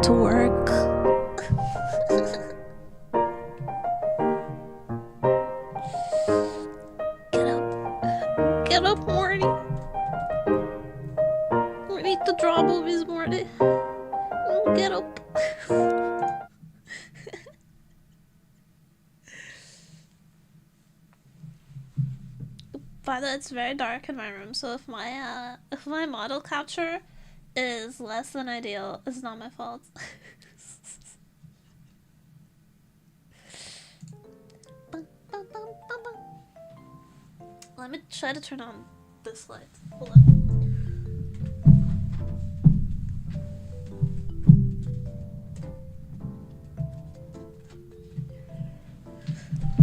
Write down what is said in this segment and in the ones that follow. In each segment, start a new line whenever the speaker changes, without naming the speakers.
to work. Get up. Get up, Morty. We need to draw movies, Morty. Get up. By the way, it's very dark in my room, so if my model capture is less than ideal, it's not my fault. Let me try to turn on this light. Hold on.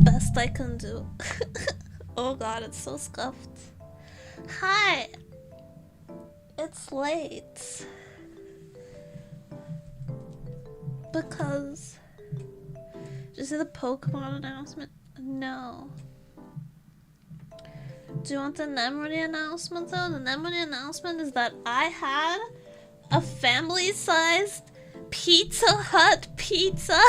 Best I can do. Oh god, it's so scuffed. Hi! It's late. Because... Did you see the Pokemon announcement? No. Do you want the Nemrity announcement though? The Nemrity announcement is that I had a family-sized Pizza Hut pizza.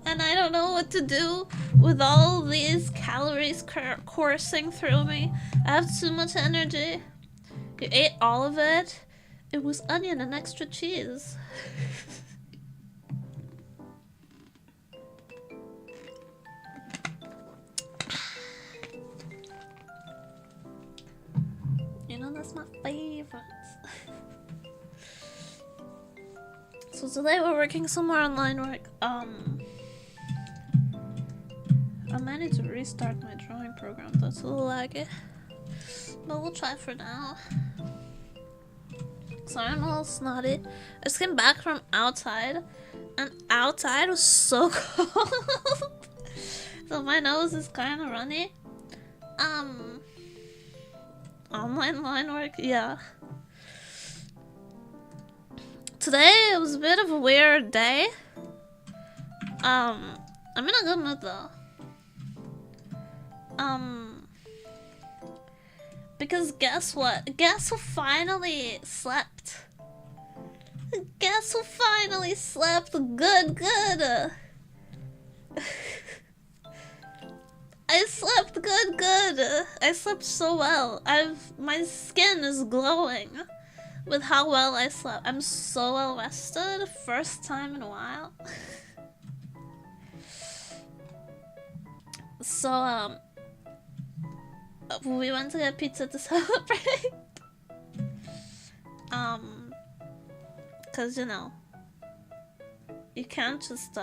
And I don't know what to do with all these calories coursing through me. I have too much energy. You ate all of it. It was onion and extra cheese. You know, that's my favorite. So today we're working some more online work. I might need to restart my drawing program, that's a little laggy. But we'll try for now. Sorry, I'm a little snotty. I just came back from outside, and outside was so cold. So my nose is kind of runny. Online line work, yeah. Today it was a bit of a weird day. I'm in a good mood though. Because guess what? Guess who finally slept? Guess who finally slept? Good. I slept good. I slept so well. My skin is glowing with how well I slept. I'm so well rested. First time in a while. So, we went to get pizza to celebrate. Cause you know, you can't just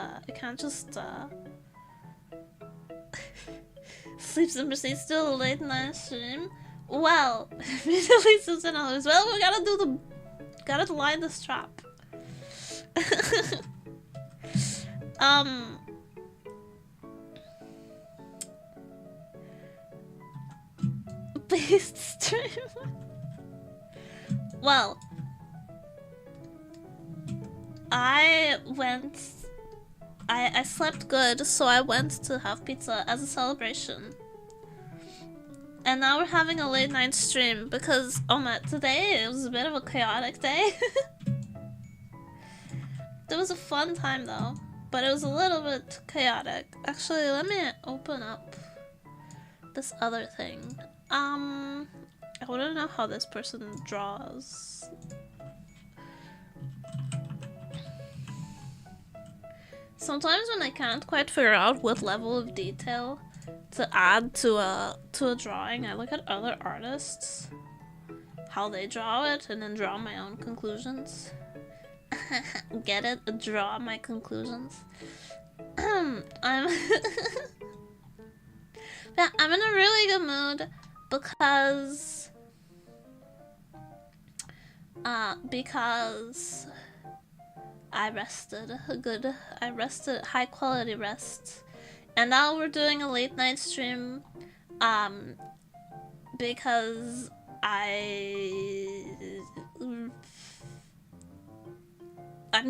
sleep super stay still late night stream. Well, immediately Susan always, well, we gotta line this trap. Based stream. Well, I slept good, so I went to have pizza as a celebration. And now we're having a late night stream because, oh my, today it was a bit of a chaotic day. It was a fun time though, but it was a little bit chaotic. Actually, let me open up this other thing. I wanna know how this person draws. Sometimes when I can't quite figure out what level of detail to add to a drawing, I look at other artists, how they draw it, and then draw my own conclusions. Get it? Draw my conclusions. I'm yeah, I'm in a really good mood because I rested high quality rest. And now we're doing a late night stream because I'm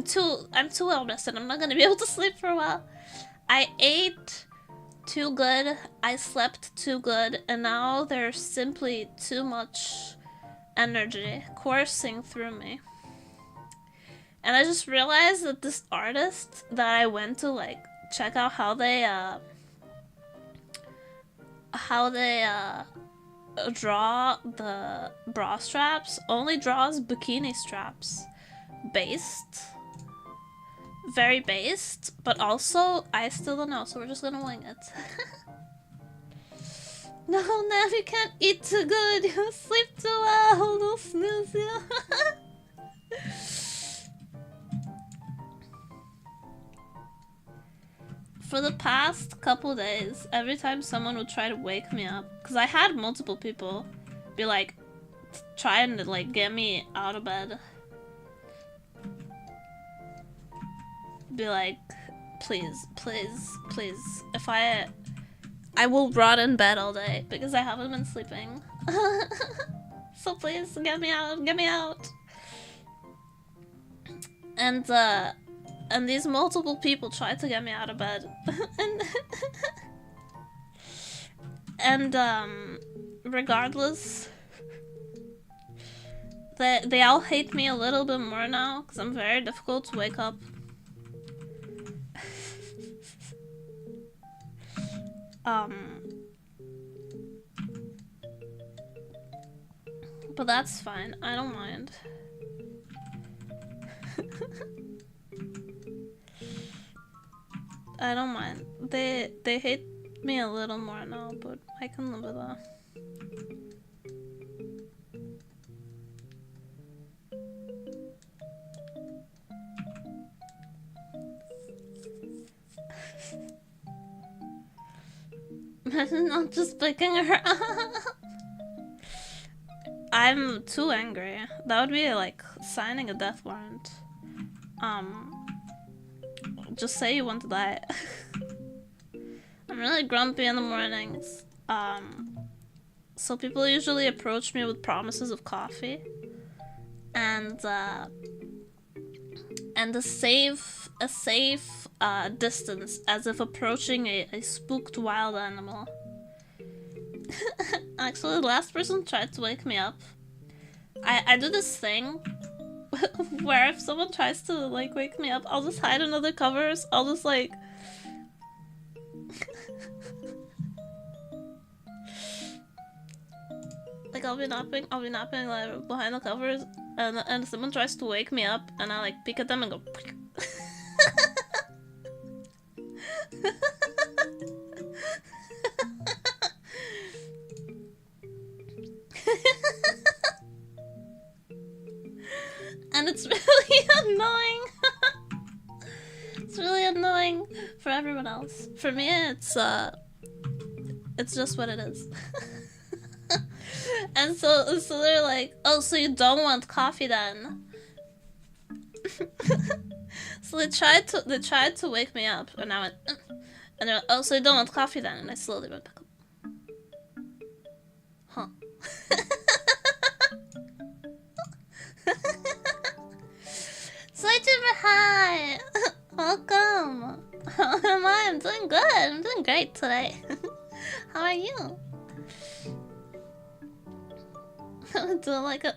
too well rested. I'm not gonna be able to sleep for a while. I ate too good, I slept too good, and now there's simply too much energy coursing through me. And I just realized that this artist that I went to like check out how they draw the bra straps only draws bikini straps. Based. Very based, but also I still don't know, so we're just gonna wing it. No, Nav, you can't eat too good. You sleep too well. Don't snooze you. For the past couple days, every time someone would try to wake me up, because I had multiple people be like, trying to like get me out of bed. Be like, please, please, please. If I will rot in bed all day because I haven't been sleeping. So please, get me out, get me out. And these multiple people tried to get me out of bed. and regardless, they all hate me a little bit more now because I'm very difficult to wake up. But that's fine. I don't mind. I don't mind. They hate me a little more now, but I can live with that. Imagine not just picking her up. I'm too angry. That would be like signing a death warrant. Just say you want to die. I'm really grumpy in the mornings. So people usually approach me with promises of coffee. And a safe distance, as if approaching a spooked wild animal. Actually, the last person tried to wake me up. I do this thing where if someone tries to like wake me up, I'll just hide under the covers. I'll just like like I'll be napping like behind the covers, and someone tries to wake me up, and I like peek at them and go. And it's really annoying. It's really annoying for everyone else. For me, it's just what it is. And so they're like, oh, so you don't want coffee then? So they tried to wake me up, and I went, and they're like, oh, so you don't want coffee then? And I slowly went back up. Huh. Super hi! Welcome! How am I? I'm doing good. I'm doing great today. How are you? I'm doing like a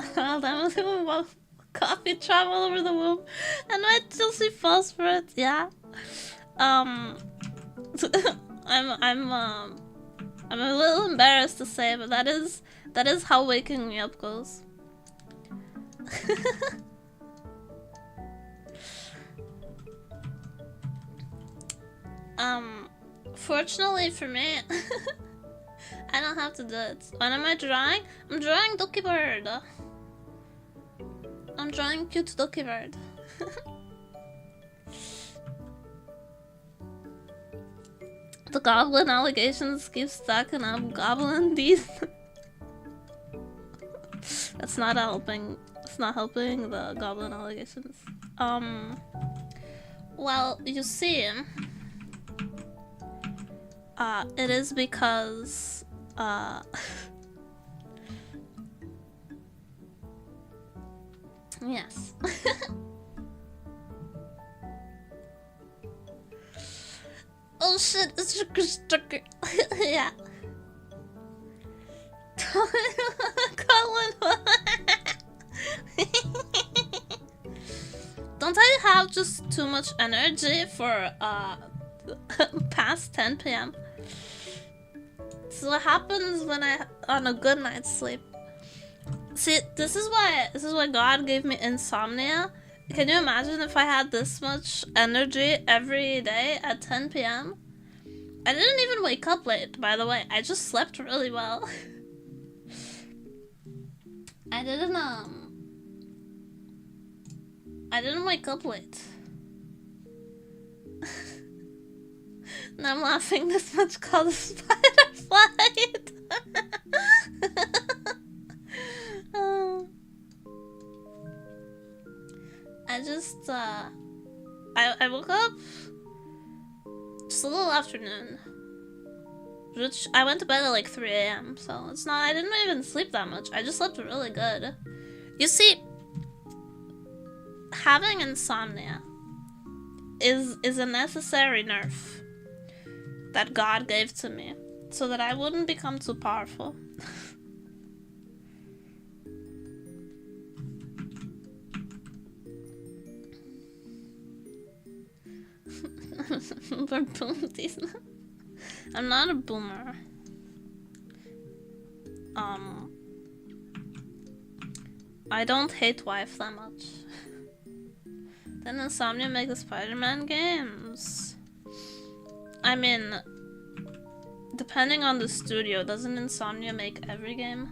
coffee travel over the womb, and my Chelsea falls for it. Yeah. I'm a little embarrassed to say, but that is how waking me up goes. Fortunately for me, I don't have to do it. When am I drawing? I'm drawing Ducky Bird. I'm drawing cute Ducky Bird. The goblin allegations keep stacking up. Goblin these. That's not helping. It's not helping the goblin allegations. Well, you see, it is because, yes. Oh shit, it's Stucker. Yeah. Colin. Don't I have just too much energy for past 10 p.m. So what happens when I on a good night's sleep? See, this is why God gave me insomnia. Can you imagine if I had this much energy every day at 10 p.m.? I didn't even wake up late, by the way. I just slept really well. I didn't wake up late. Now I'm laughing this much called a spider flight. I woke up just a little afternoon. Which I went to bed at like 3 a.m. So it's not, I didn't even sleep that much. I just slept really good. You see, having insomnia is a necessary nerf that God gave to me so that I wouldn't become too powerful. For boomties. I'm not a boomer. I don't hate wife that much. Then Insomnia make the Spider-Man games. I mean, depending on the studio, doesn't Insomnia make every game?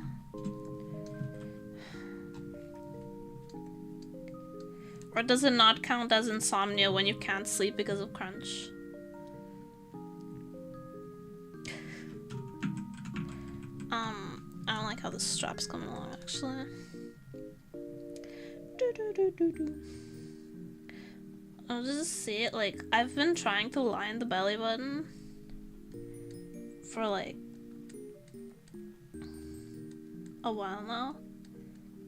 Or does it not count as insomnia when you can't sleep because of crunch? I don't like how the strap's coming along, actually. I'll just see it, like, I've been trying to line the belly button for, like, a while now.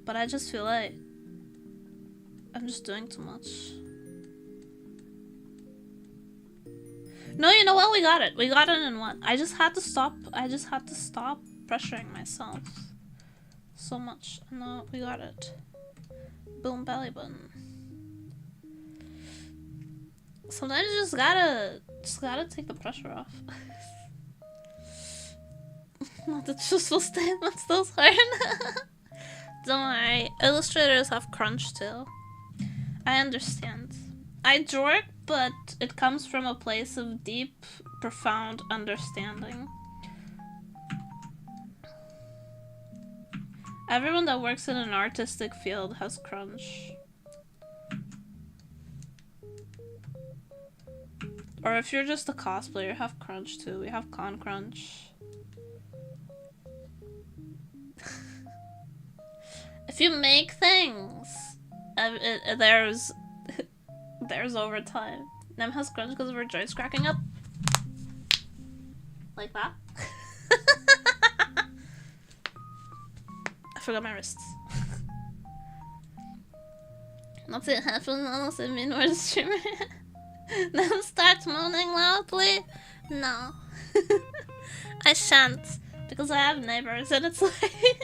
But I just feel like I'm just doing too much. No, you know what? We got it. We got it in one. I just had to stop pressuring myself so much. No, we got it. Boom, belly button. Sometimes you just gotta take the pressure off. Not the truthful statements, those hard. Don't worry, illustrators have crunch too. I understand. I jork, but it comes from a place of deep, profound understanding. Everyone that works in an artistic field has crunch. Or if you're just a cosplayer, you have crunch too. We have con crunch. If you make things, there's overtime. Nem has crunch because of her joints cracking up. Like that. I forgot my wrists. Not it happens unless I mean where the streamer. Nem starts moaning loudly. No. I shan't. Because I have neighbors and it's late.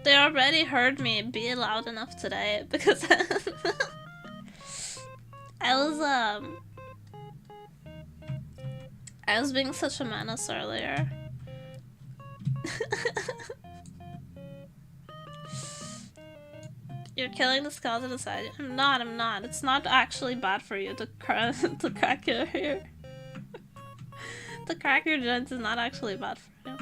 They already heard me be loud enough today because I was being such a menace earlier. You're killing the skeleton inside you. I'm not. It's not actually bad for you to crack your hair. To crack your joints is not actually bad for you.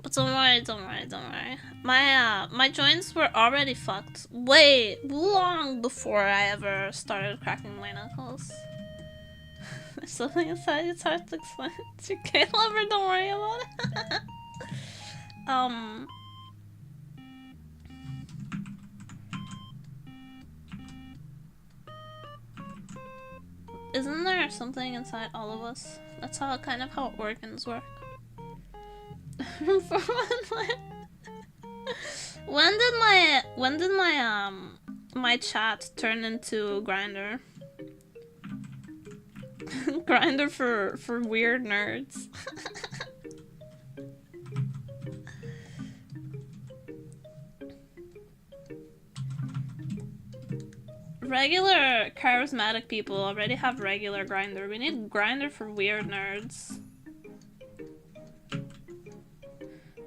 But don't worry. My joints were already fucked way long before I ever started cracking my knuckles. There's something inside, it's hard to explain. It's your K lover, don't worry about it. Isn't there something inside all of us? That's how organs work. When did my my chat turn into Grinder. Grinder for weird nerds. Regular charismatic people already have regular Grinder. We need Grinder for weird nerds.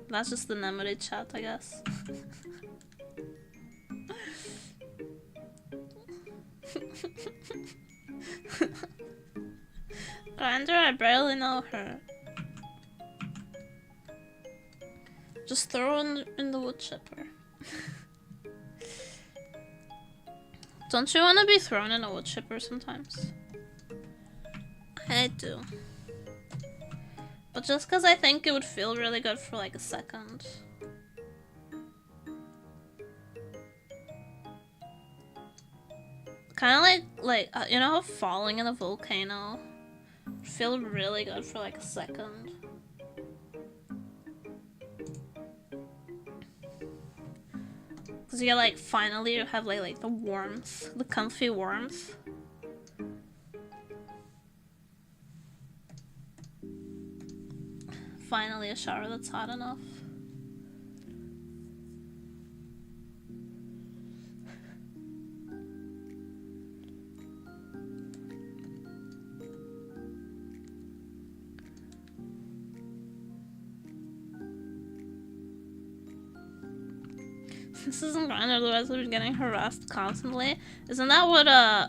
That's just the Nemody chat, I guess. Grinder, I barely know her. Just throw in the wood chipper. Don't you want to be thrown in a wood chipper sometimes? I do. But just because I think it would feel really good for like a second. Kind of like you know how falling in a volcano would feel really good for like a second. Cause you like finally you have like the warmth, the comfy warmth. Finally a shower that's hot enough. This isn't Grindr, otherwise we've been getting harassed constantly. Isn't that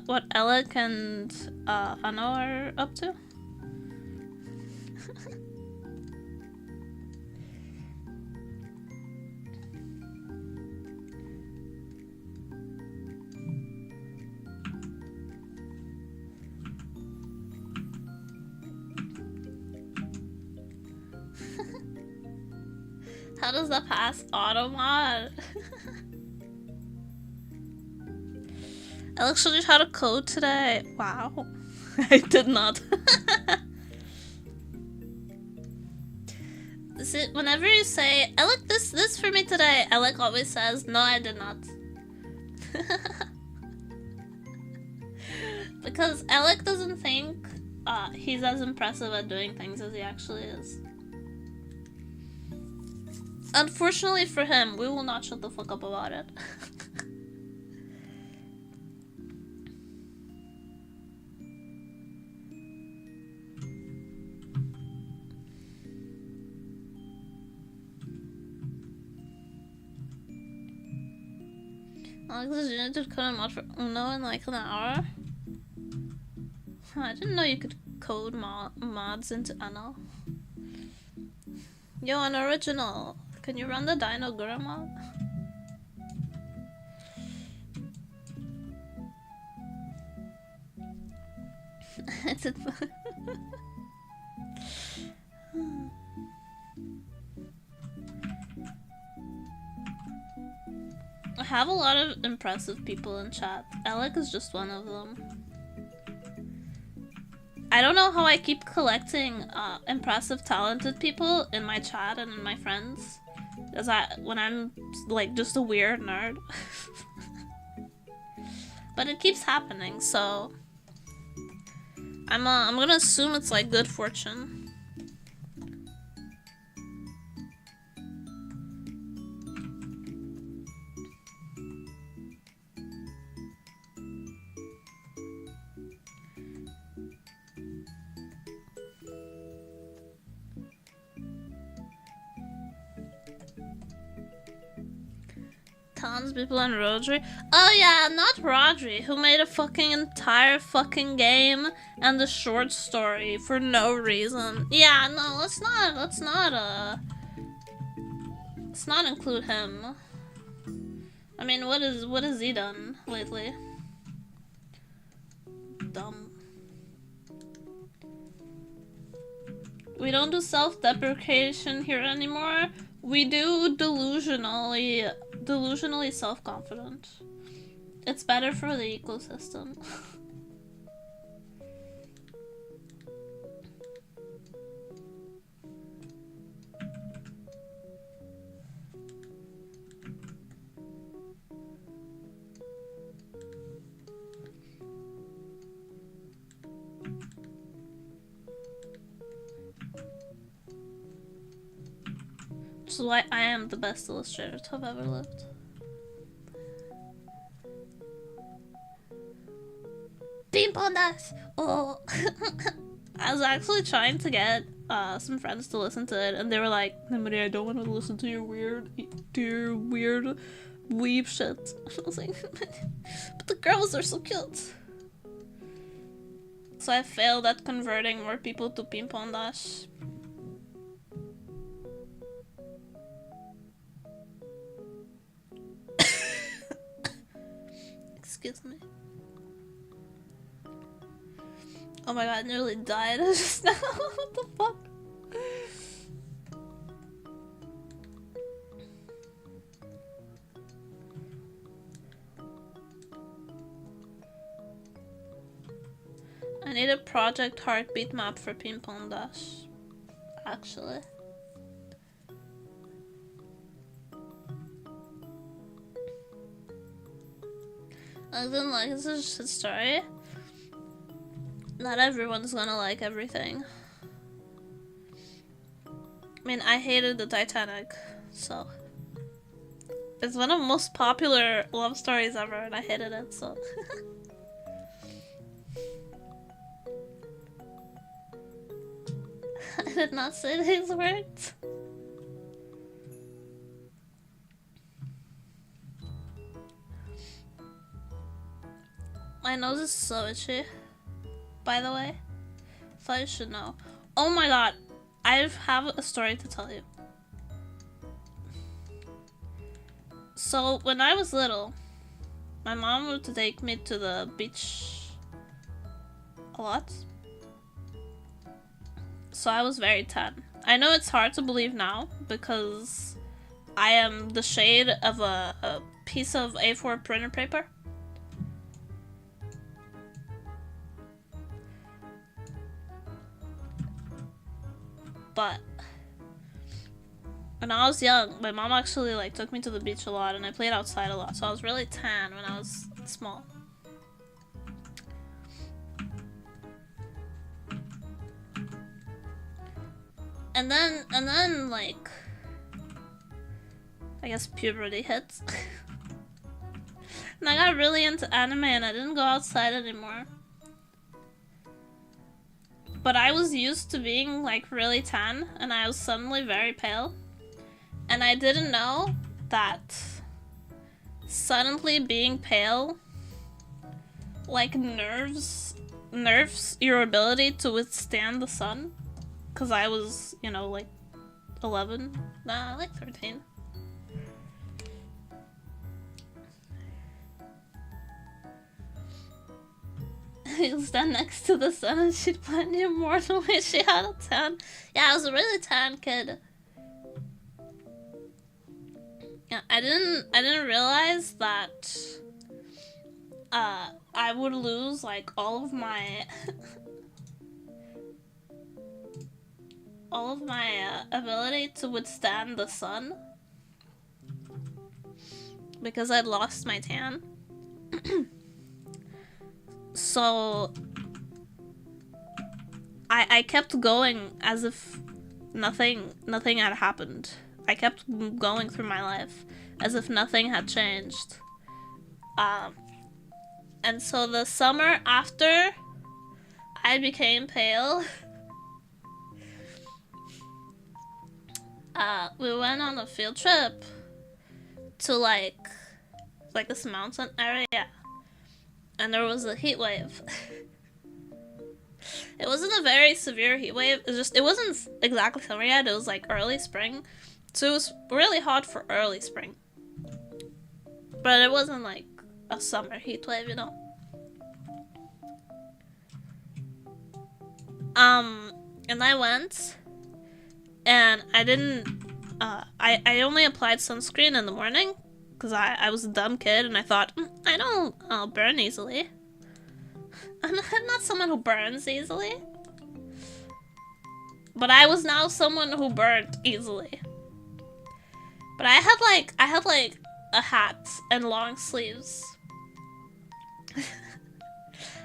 what Alec and Anno are up to? How does that pass automod? Alex showed you how to code today. Wow. I did not. Whenever you say, Alec, this for me today, Alec always says, no, I did not. Because Alec doesn't think he's as impressive at doing things as he actually is. Unfortunately for him, we will not shut the fuck up about it. Alex is going to code a mod for Uno in like an hour. I didn't know you could code mods into Uno. Yo, an original. Can you run the Dino Gura mod? I have a lot of impressive people in chat. Alec is just one of them. I don't know how I keep collecting impressive, talented people in my chat and in my friends. Because when I'm like just a weird nerd. But it keeps happening, so I'm gonna assume it's like good fortune. Tons of people on Rodri. Oh yeah, not Rodri, who made a fucking entire fucking game and a short story for no reason. Yeah, no, let's not include him. I mean, what has he done lately? Dumb. We don't do self-deprecation here anymore. We do delusionally self-confident. It's better for the ecosystem. is why I am the best illustrator to have ever lived. Ping pong dash! Oh! I was actually trying to get some friends to listen to it, and they were like, "Nobody, I don't want to listen to your weird weeb shit." I was like, but the girls are so cute. So I failed at converting more people to ping pong dash. Excuse me. Oh my god, I nearly died just now. What the fuck? I need a project heartbeat map for ping pong dash. Actually. I didn't like this is a story. Not everyone's gonna like everything. I mean, I hated the Titanic, so it's one of the most popular love stories ever, and I hated it, so I did not say these words. My nose is so itchy, by the way. Thought you should know. Oh my god, I have a story to tell you. So, when I was little, my mom would take me to the beach a lot. So I was very tan. I know it's hard to believe now because I am the shade of a piece of A4 printer paper. But when I was young, my mom actually like took me to the beach a lot, and I played outside a lot, so I was really tan when I was small. And then like I guess puberty hits. And I got really into anime and I didn't go outside anymore. But I was used to being like really tan and I was suddenly very pale. And I didn't know that suddenly being pale like nerves your ability to withstand the sun. Cause I was, you know, like 11, nah, like 13. You'll stand next to the sun and she'd blend you more the way she had a tan. Yeah, I was a really tan kid. Yeah, I didn't realize that I would lose like all of my ability to withstand the sun because I'd lost my tan. So I kept going as if nothing had happened. I kept going through my life as if nothing had changed. And so the summer after I became pale, we went on a field trip to like this mountain area, and there was a heat wave. It wasn't a very severe heat wave. It wasn't exactly summer yet. It was like early spring, so it was really hot for early spring. But it wasn't like a summer heat wave, you know. And I went. And I didn't, I only applied sunscreen in the morning because I was a dumb kid and I thought, I'll burn easily. I'm not someone who burns easily. But I was now someone who burned easily. But I had like a hat and long sleeves.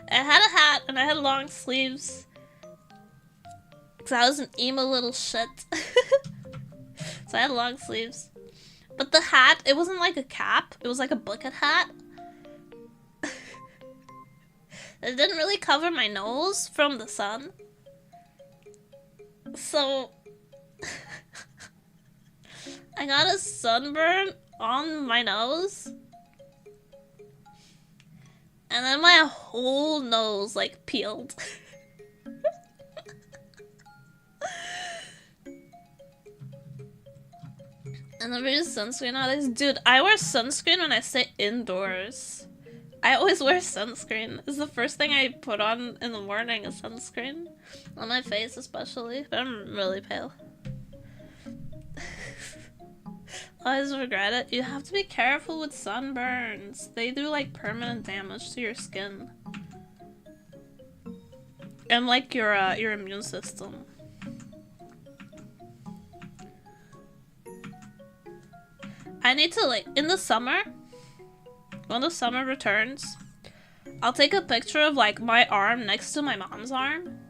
I had a hat and I had long sleeves. Cause I was an emo little shit. So So I had long sleeves. But the hat, it wasn't like a cap. It was like a bucket hat. It didn't really cover my nose from the sun. So I got a sunburn on my nose. And then my whole nose like peeled. And then we use sunscreen nowadays. Dude, I wear sunscreen when I stay indoors. I always wear sunscreen. It's the first thing I put on in the morning is sunscreen. On my face especially. But I'm really pale. I always regret it. You have to be careful with sunburns. They do like permanent damage to your skin. And like your immune system. I need to like, in the summer, when the summer returns, I'll take a picture of like my arm next to my mom's arm.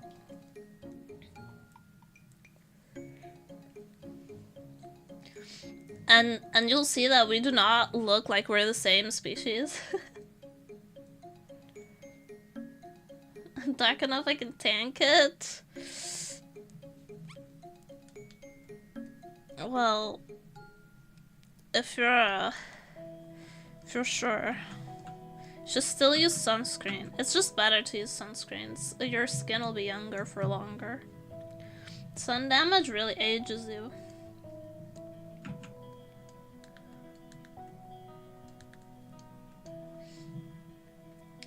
And you'll see that we do not look like we're the same species. Dark enough I can tank it. Well, if you're sure, you should still use sunscreen. It's just better to use sunscreens. Your skin will be younger for longer. Sun damage really ages you.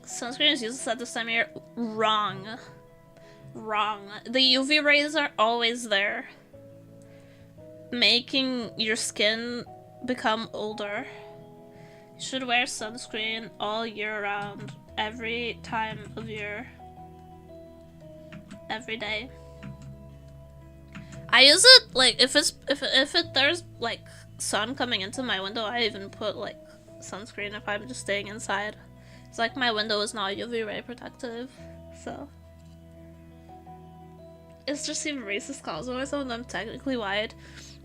Sunscreen is useless at this time of year. Wrong. Wrong. The UV rays are always there, making your skin become older. You should wear sunscreen all year round, every time of year, every day. I use it like if there's like sun coming into my window, I even put like sunscreen if I'm just staying inside. It's like my window is not UV ray protective, so it's just even racist calls myself and I'm technically white.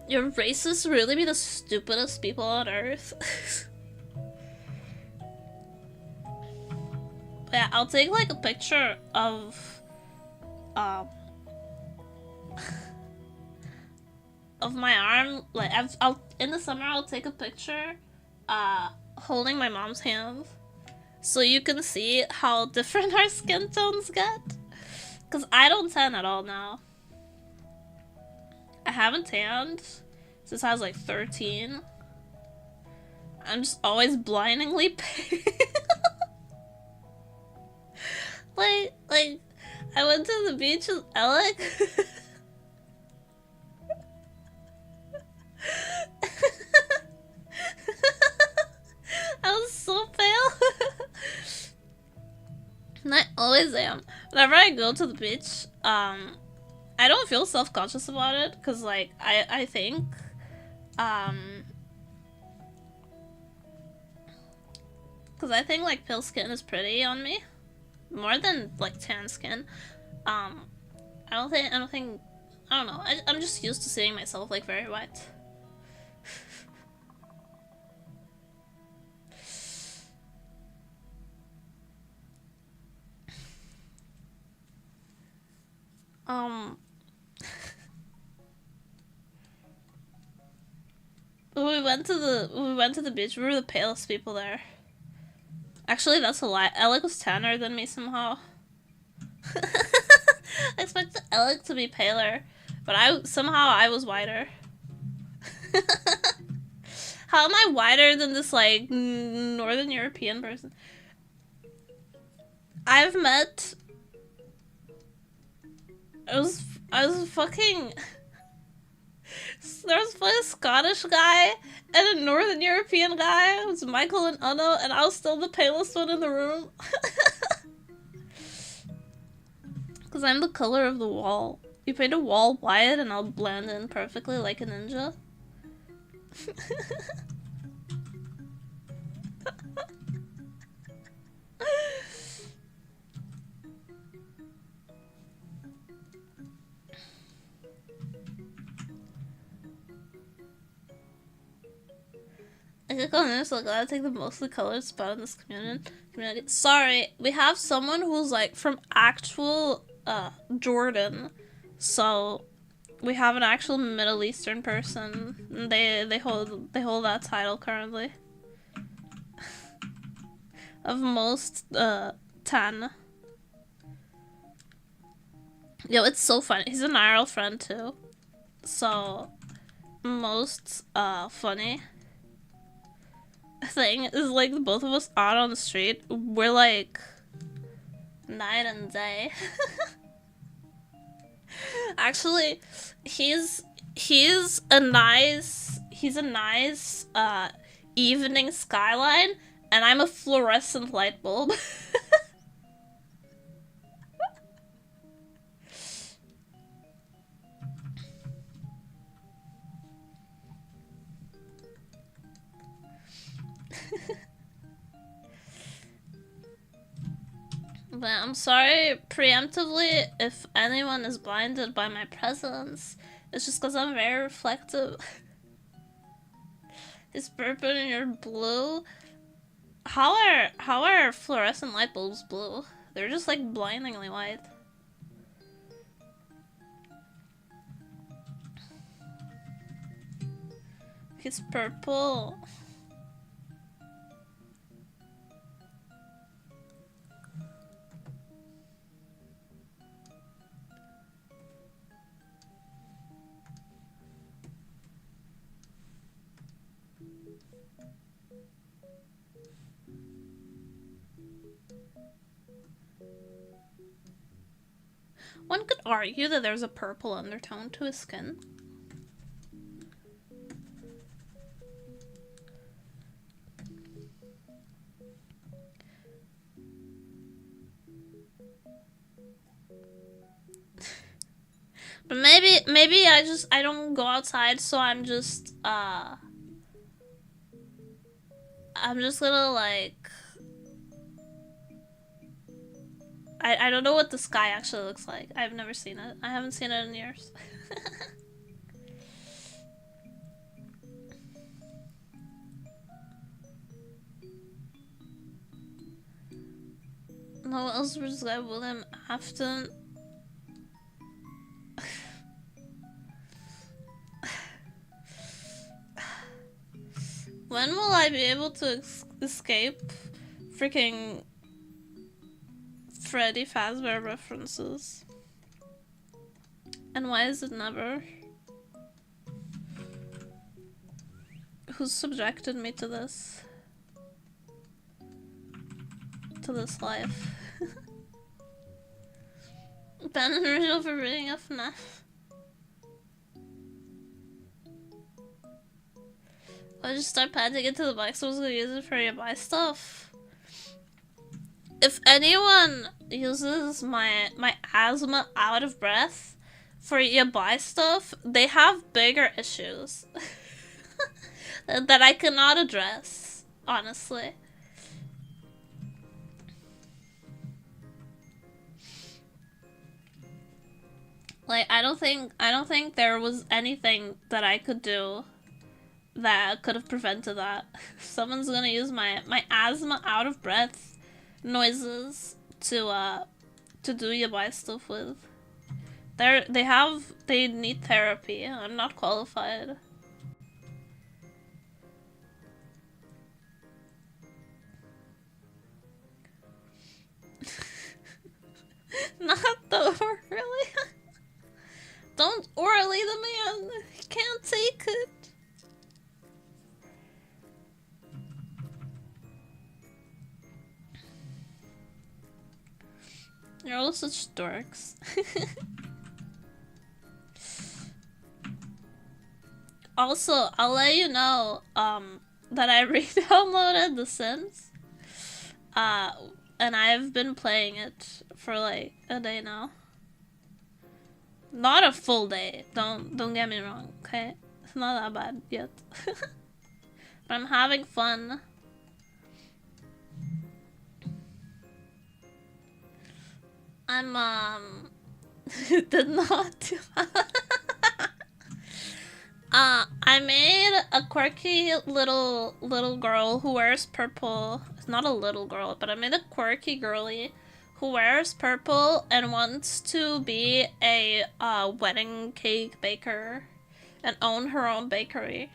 Your racists really be the stupidest people on earth. But yeah, I'll take like a picture of of my arm. Like I'll in the summer I'll take a picture holding my mom's hand, so you can see how different our skin tones get. Cause I don't tan at all now. I haven't tanned since I was like 13. I'm just always blindingly pale. like I went to the beach with Alec. I was so pale. And I always am. Whenever I go to the beach, I don't feel self-conscious about it, because like I think because I think like pale skin is pretty on me more than like tan skin. I don't know, I'm just used to seeing myself like very white. When we went to the beach, we were the palest people there. Actually, that's a lie. Alec was tanner than me somehow. I expected Alec to be paler, but somehow I was whiter. How am I whiter than this like Northern European person? I've met. I was fucking. There was a Scottish guy and a Northern European guy. It was Michael and Anna, and I was still the palest one in the room. Because I'm the color of the wall. You paint a wall white and I'll blend in perfectly like a ninja. Michael and so glad to take the mostly colored spot in this community. Sorry, we have someone who's like from actual Jordan, so we have an actual Middle Eastern person. They hold that title currently. Of most 10. Yo, it's so funny. He's an IRL friend too. So most funny thing is like both of us out on the street. We're like night and day. Actually, he's a nice evening skyline, and I'm a fluorescent light bulb. But I'm sorry preemptively if anyone is blinded by my presence. It's just because I'm very reflective. It's purple and you're blue. How are fluorescent light bulbs blue? They're just like blindingly white. It's purple. One could argue that there's a purple undertone to his skin. But maybe I don't go outside, so I'm just gonna like I don't know what the sky actually looks like. I've never seen it. I haven't seen it in years. No one else was like William Afton. When will I be able to escape freaking Freddy Fazbear references? And why is it never? Who subjected me to this? To this life? Ben and Rachel for reading a FNAF. I just start panting into the mic, so I was gonna use it for your buy stuff. If anyone uses my asthma out of breath for your buy stuff, they have bigger issues that I cannot address, honestly. Like I don't think there was anything that I could do that could have prevented that. Someone's gonna use my asthma out of breath noises to do your buy stuff with. They need therapy. I'm not qualified. Not the really. Don't orally the man. He can't take it. You're all such dorks. Also, I'll let you know that I re-downloaded The Sims. And I've been playing it for like a day now. Not a full day. Don't get me wrong, okay? It's not that bad yet. But I'm having fun. I'm did not do I I made a quirky little girl who wears purple. It's not a little girl, but I made a quirky girly who wears purple and wants to be a wedding cake baker and own her own bakery.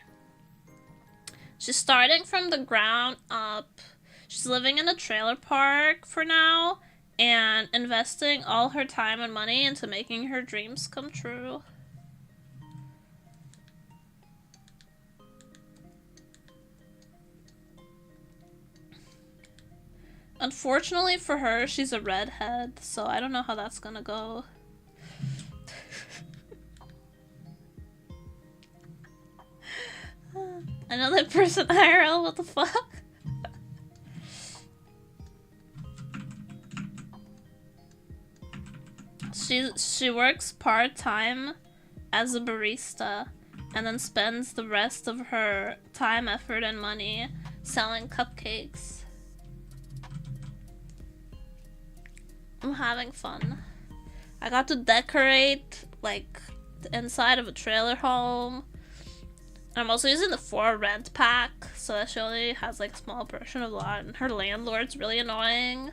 She's starting from the ground up. She's living in a trailer park for now and investing all her time and money into making her dreams come true. Unfortunately for her, she's a redhead, so I don't know how that's gonna go. Another person IRL, what the fuck? She works part-time as a barista and then spends the rest of her time, effort, and money selling cupcakes. I'm having fun. I got to decorate like the inside of a trailer home. And I'm also using the 4 rent pack, so that she only has like a small portion of that, and her landlord's really annoying.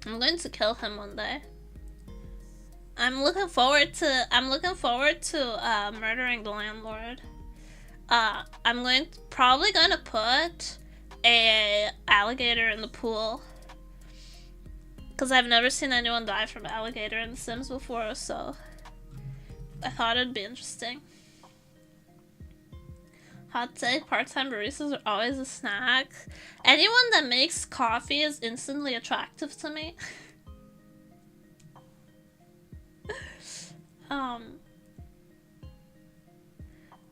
I'm going to kill him one day. I'm looking forward to murdering the landlord. I'm probably going to put a alligator in the pool. Because I've never seen anyone die from an alligator in The Sims before, so I thought it'd be interesting. Hot take, part-time baristas are always a snack. Anyone that makes coffee is instantly attractive to me.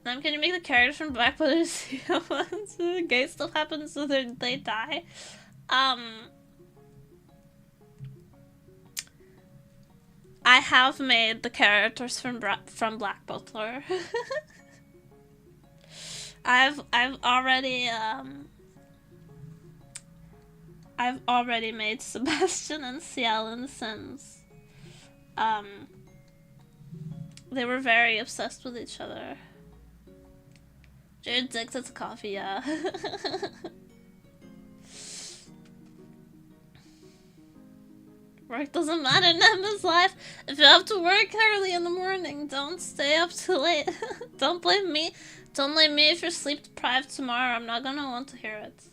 Then can you make the characters from Black Butler see once the gay stuff happens so they die? I have made the characters from Black Butler. I've already made Sebastian and Ciel in The Sims. They were very obsessed with each other. Jared addicted to coffee, yeah. Work doesn't matter in Emma's life. If you have to work early in the morning, don't stay up too late. Don't blame me. Don't blame me if you're sleep deprived tomorrow. I'm not gonna want to hear it.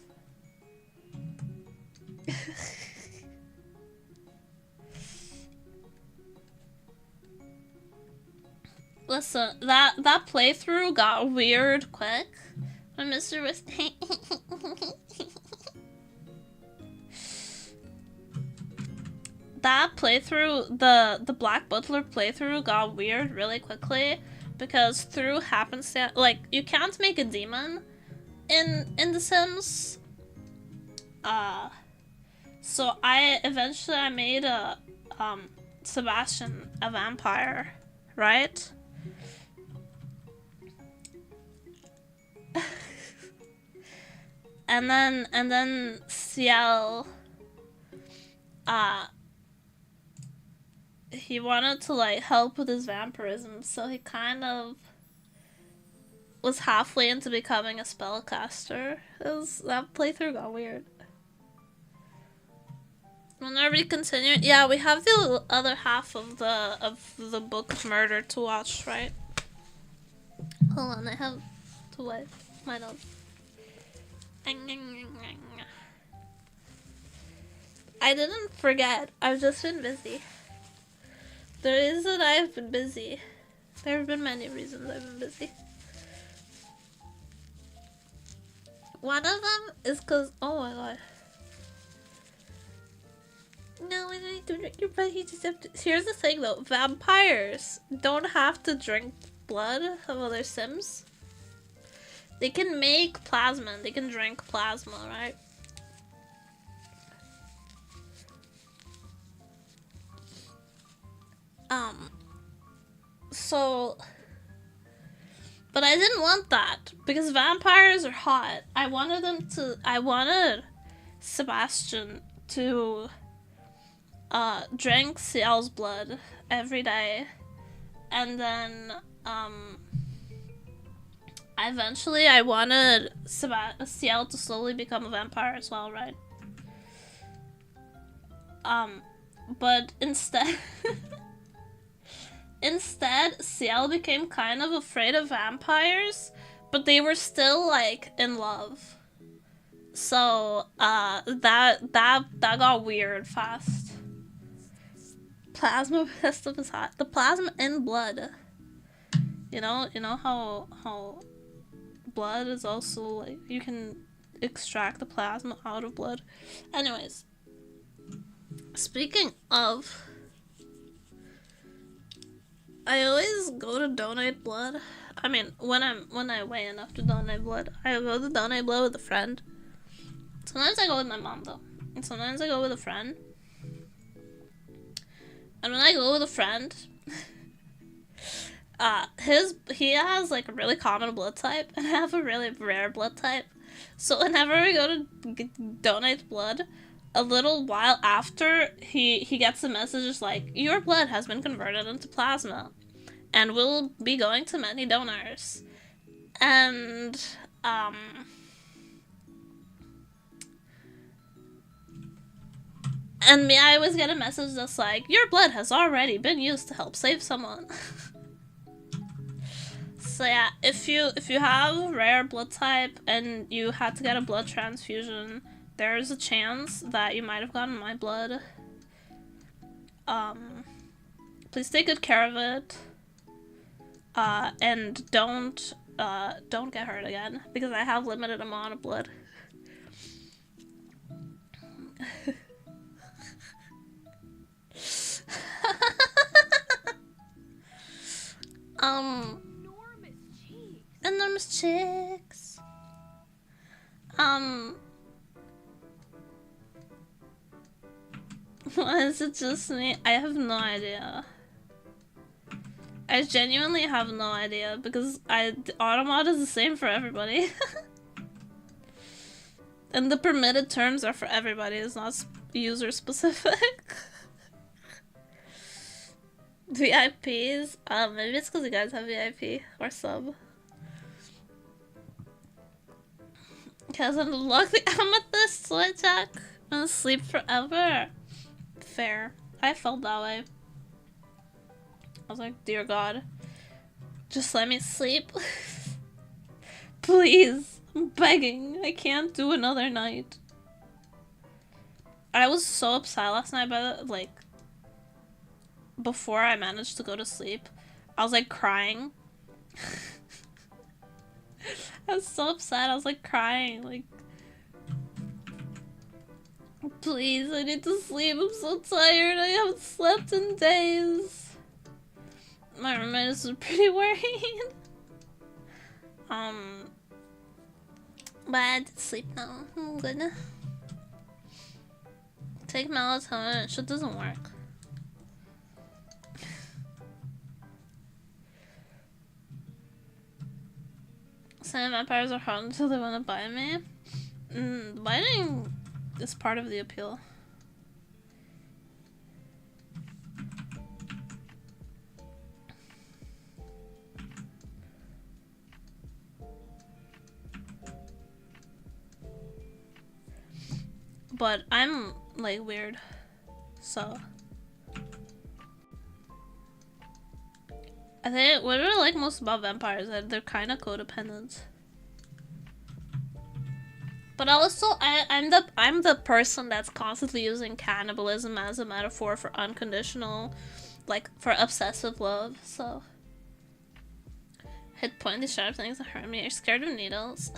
Listen, that playthrough got weird quick. When Mr. was that playthrough, the Black Butler playthrough got weird really quickly because through happenstance, like you can't make a demon in The Sims. So I eventually made a Sebastian a vampire, right? and then Ciel, he wanted to like help with his vampirism, so he kind of was halfway into becoming a spellcaster. That playthrough got weird. Whenever we continue, yeah, we have the other half of the Book of Murder to watch, right? Hold on, I have to wipe my nose. I didn't forget. I've just been busy. The reason I've been busy. There have been many reasons I've been busy. One of them is because, oh my god. No, I need to drink your blood. You just have to. Here's the thing though, vampires don't have to drink blood of other Sims. They can make plasma and they can drink plasma, right? So, but I didn't want that because vampires are hot. I wanted Sebastian to drink Ciel's blood every day, and then Eventually I wanted Ciel to slowly become a vampire as well, right? But instead Ciel became kind of afraid of vampires, but they were still like in love. So that got weird fast. Plasma pistol is hot. The plasma in blood. You know how blood is also like you can extract the plasma out of blood. Anyways, speaking of, I always go to donate blood. I mean, when I weigh enough to donate blood, I go to donate blood with a friend. Sometimes I go with my mom though, and sometimes I go with a friend. And when I go with a friend, he has like a really common blood type, and I have a really rare blood type. So whenever we go to donate blood, a little while after, he gets a message like, your blood has been converted into plasma, and we'll be going to many donors. And and me, I always get a message that's like, your blood has already been used to help save someone. So yeah, if you have a rare blood type and you had to get a blood transfusion, there's a chance that you might have gotten my blood. Please take good care of it. And don't get hurt again, because I have limited amount of blood. Enormous chicks. Why is it just me? I have no idea. I genuinely have no idea, because the automod is the same for everybody. And the permitted terms are for everybody, it's not user specific. VIPs? Maybe it's because you guys have VIP or sub. Because unlock the amethyst, so I check. I'm gonna sleep forever. Fair. I felt that way. I was like, dear God, just let me sleep. Please. I'm begging. I can't do another night. I was so upset last night by the, like, before I managed to go to sleep. I was like crying. I was so upset. I was like crying. Like, please, I need to sleep. I'm so tired. I haven't slept in days. My roommate is pretty worried. But I did sleep now. I'm good. Take melatonin. Shit doesn't work. Some vampires are hard until they want to bite me. Biting is part of the appeal. But I'm like weird, so I think what I like most about vampires is that they're kind of codependent. But also, I'm the person that's constantly using cannibalism as a metaphor for unconditional, like for obsessive love. So hit pointy sharp things that hurt me. You're scared of needles.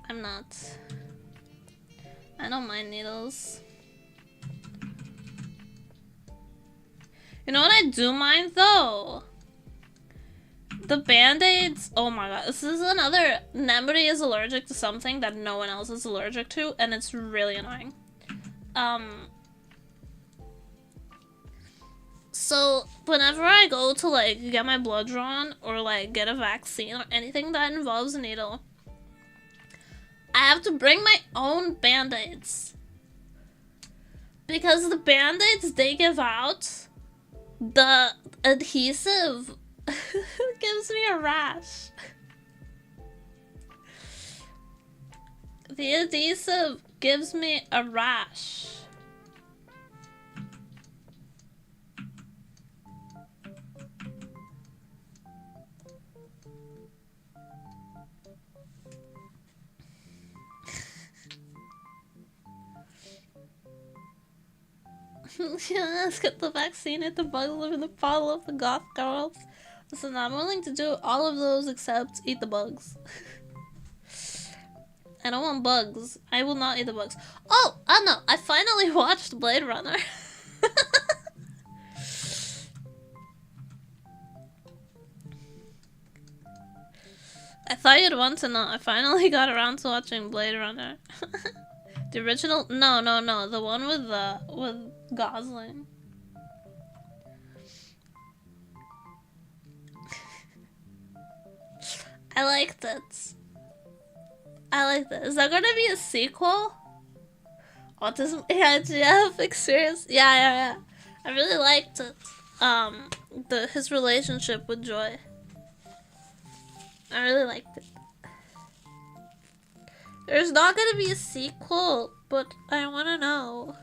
I'm not. I don't mind needles. You know what I do mind though? The band-aids. Oh my god, this is another. Nemri is allergic to something that no one else is allergic to, and it's really annoying. So whenever I go to like get my blood drawn or like get a vaccine or anything that involves a needle, I have to bring my own band-aids. Because the band-aids they give out, the adhesive Gives me a rash. The adhesive gives me a rash. Yeah, let's get the vaccine at the bugs live in the bottle of the goth girls. Listen, I'm willing to do all of those except eat the bugs. I don't want bugs. I will not eat the bugs. Oh, no, I finally watched Blade Runner. I thought you'd want to know. I finally got around to watching Blade Runner. The original? No. The one with Gosling. I liked it. Is there gonna be a sequel? Autism? Yeah, serious. Yeah. I really liked it. His relationship with Joy. I really liked it. There's not gonna be a sequel, but I wanna know.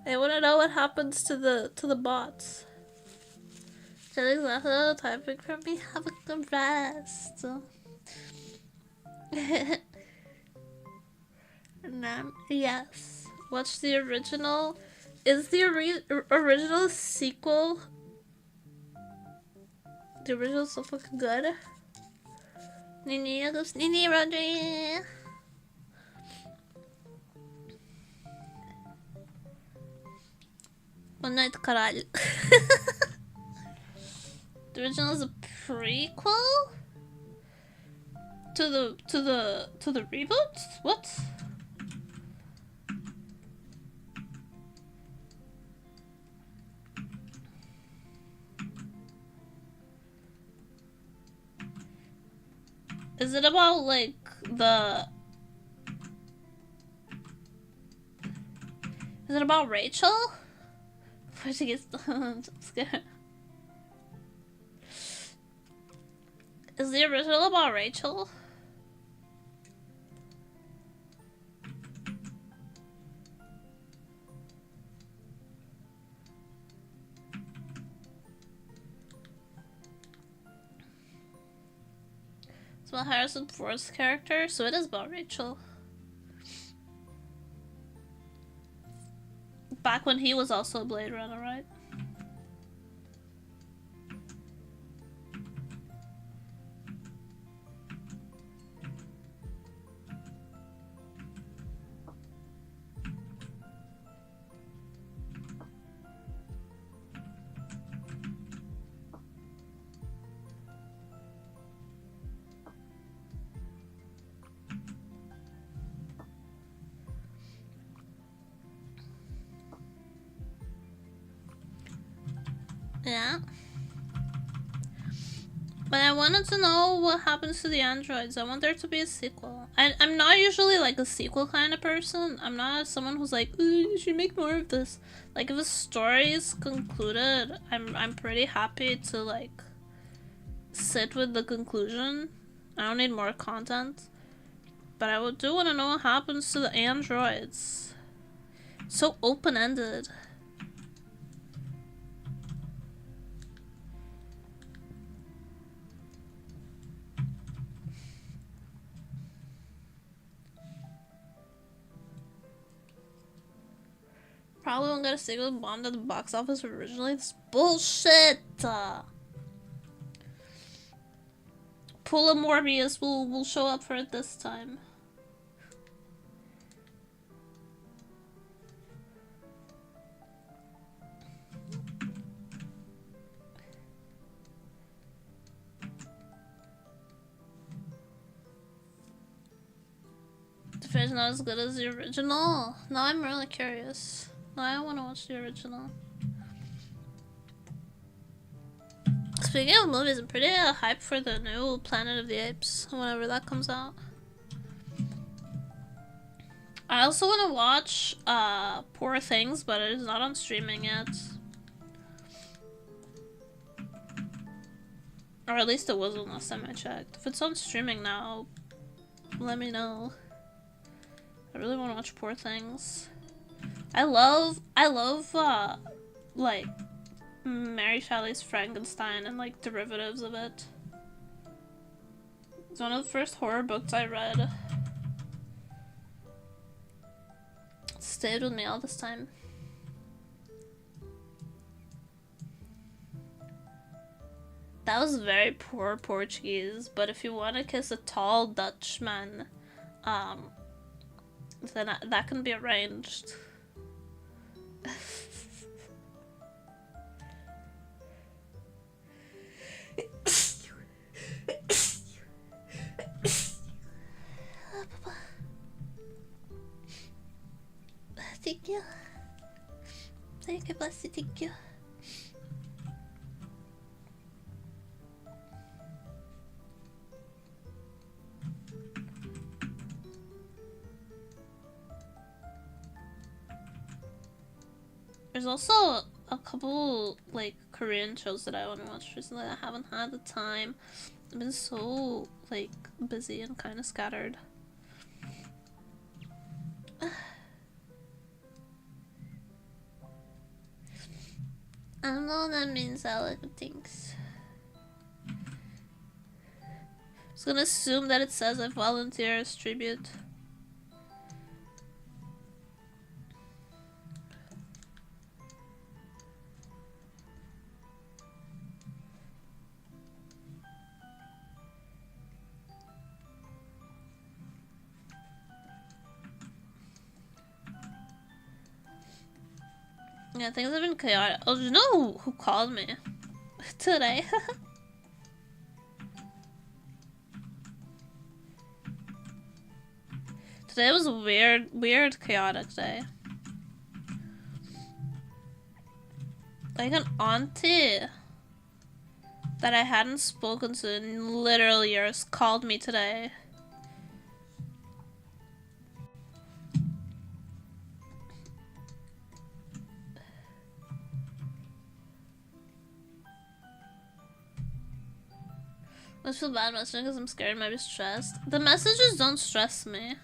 I wanna know what happens to the bots. Just exactly the topic for me. Have a good rest. Yes. Watch the original. Is the original sequel? The original so fucking good. Nini, Rodri. Boa noite, caralho. The original is a prequel to the reboot? What? Is it about like the... Is it about Rachel? Before she gets I'm so scared. Is the original about Rachel? It's about Harrison Ford's character, so it is about Rachel. Back when he was also a Blade Runner, right? Yeah. But I wanted to know what happens to the androids. I want there to be a sequel. I'm not usually like a sequel kind of person. I'm not someone who's like, ooh, you should make more of this. Like if a story is concluded, I'm pretty happy to like sit with the conclusion. I don't need more content. But I do want to know what happens to the androids. So open-ended. Probably won't get a sequel bombed at the box office originally. This bullshit. Pull a Morbius will show up for it this time. The fish not as good as the original. Now I'm really curious. Now I want to watch the original. Speaking of movies, I'm pretty hyped for the new Planet of the Apes, whenever that comes out. I also want to watch Poor Things, but it is not on streaming yet. Or at least it wasn't last time I checked. If it's on streaming now, let me know. I really want to watch Poor Things. I love, like, Mary Shelley's Frankenstein and, like, derivatives of it. It's one of the first horror books I read. It stayed with me all this time. That was very poor Portuguese, but if you want to kiss a tall Dutchman, then that can be arranged. Thank you. Thank you, bless you, thank you. There's also a couple, like, Korean shows that I want to watch recently. I haven't had the time. I've been so, like, busy and kind of scattered. I don't know what that means, Alec, but thanks. I was gonna assume that it says I volunteer as tribute. Yeah, things have been chaotic. Oh, you know who called me today? Today was a weird, chaotic day. Like an auntie that I hadn't spoken to in literal years called me today. I feel bad messaging because I'm scared I might be stressed. The messages don't stress me.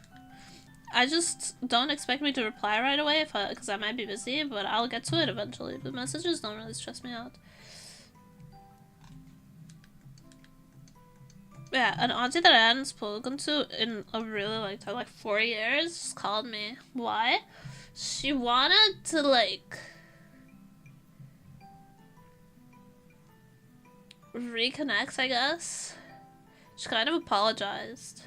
I just don't expect me to reply right away because I might be busy, but I'll get to it eventually. The messages don't really stress me out. Yeah, an auntie that I hadn't spoken to in a really long time, like 4 years, just called me. Why? She wanted to, like, reconnect, I guess. She kind of apologized.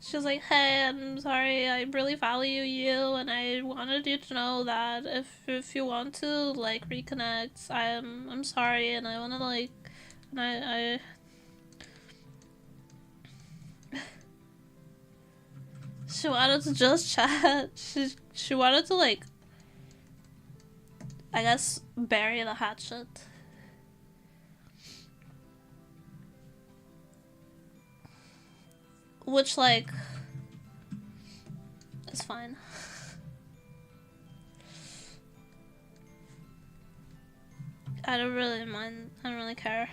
She was like, hey, I'm sorry, I really value you, and I wanted you to know that if you want to, like, reconnect, I'm sorry, and I want to, like, and I she wanted to just chat. She wanted to, like, I guess, bury the hatchet. Which, like, is fine. I don't really mind. I don't really care.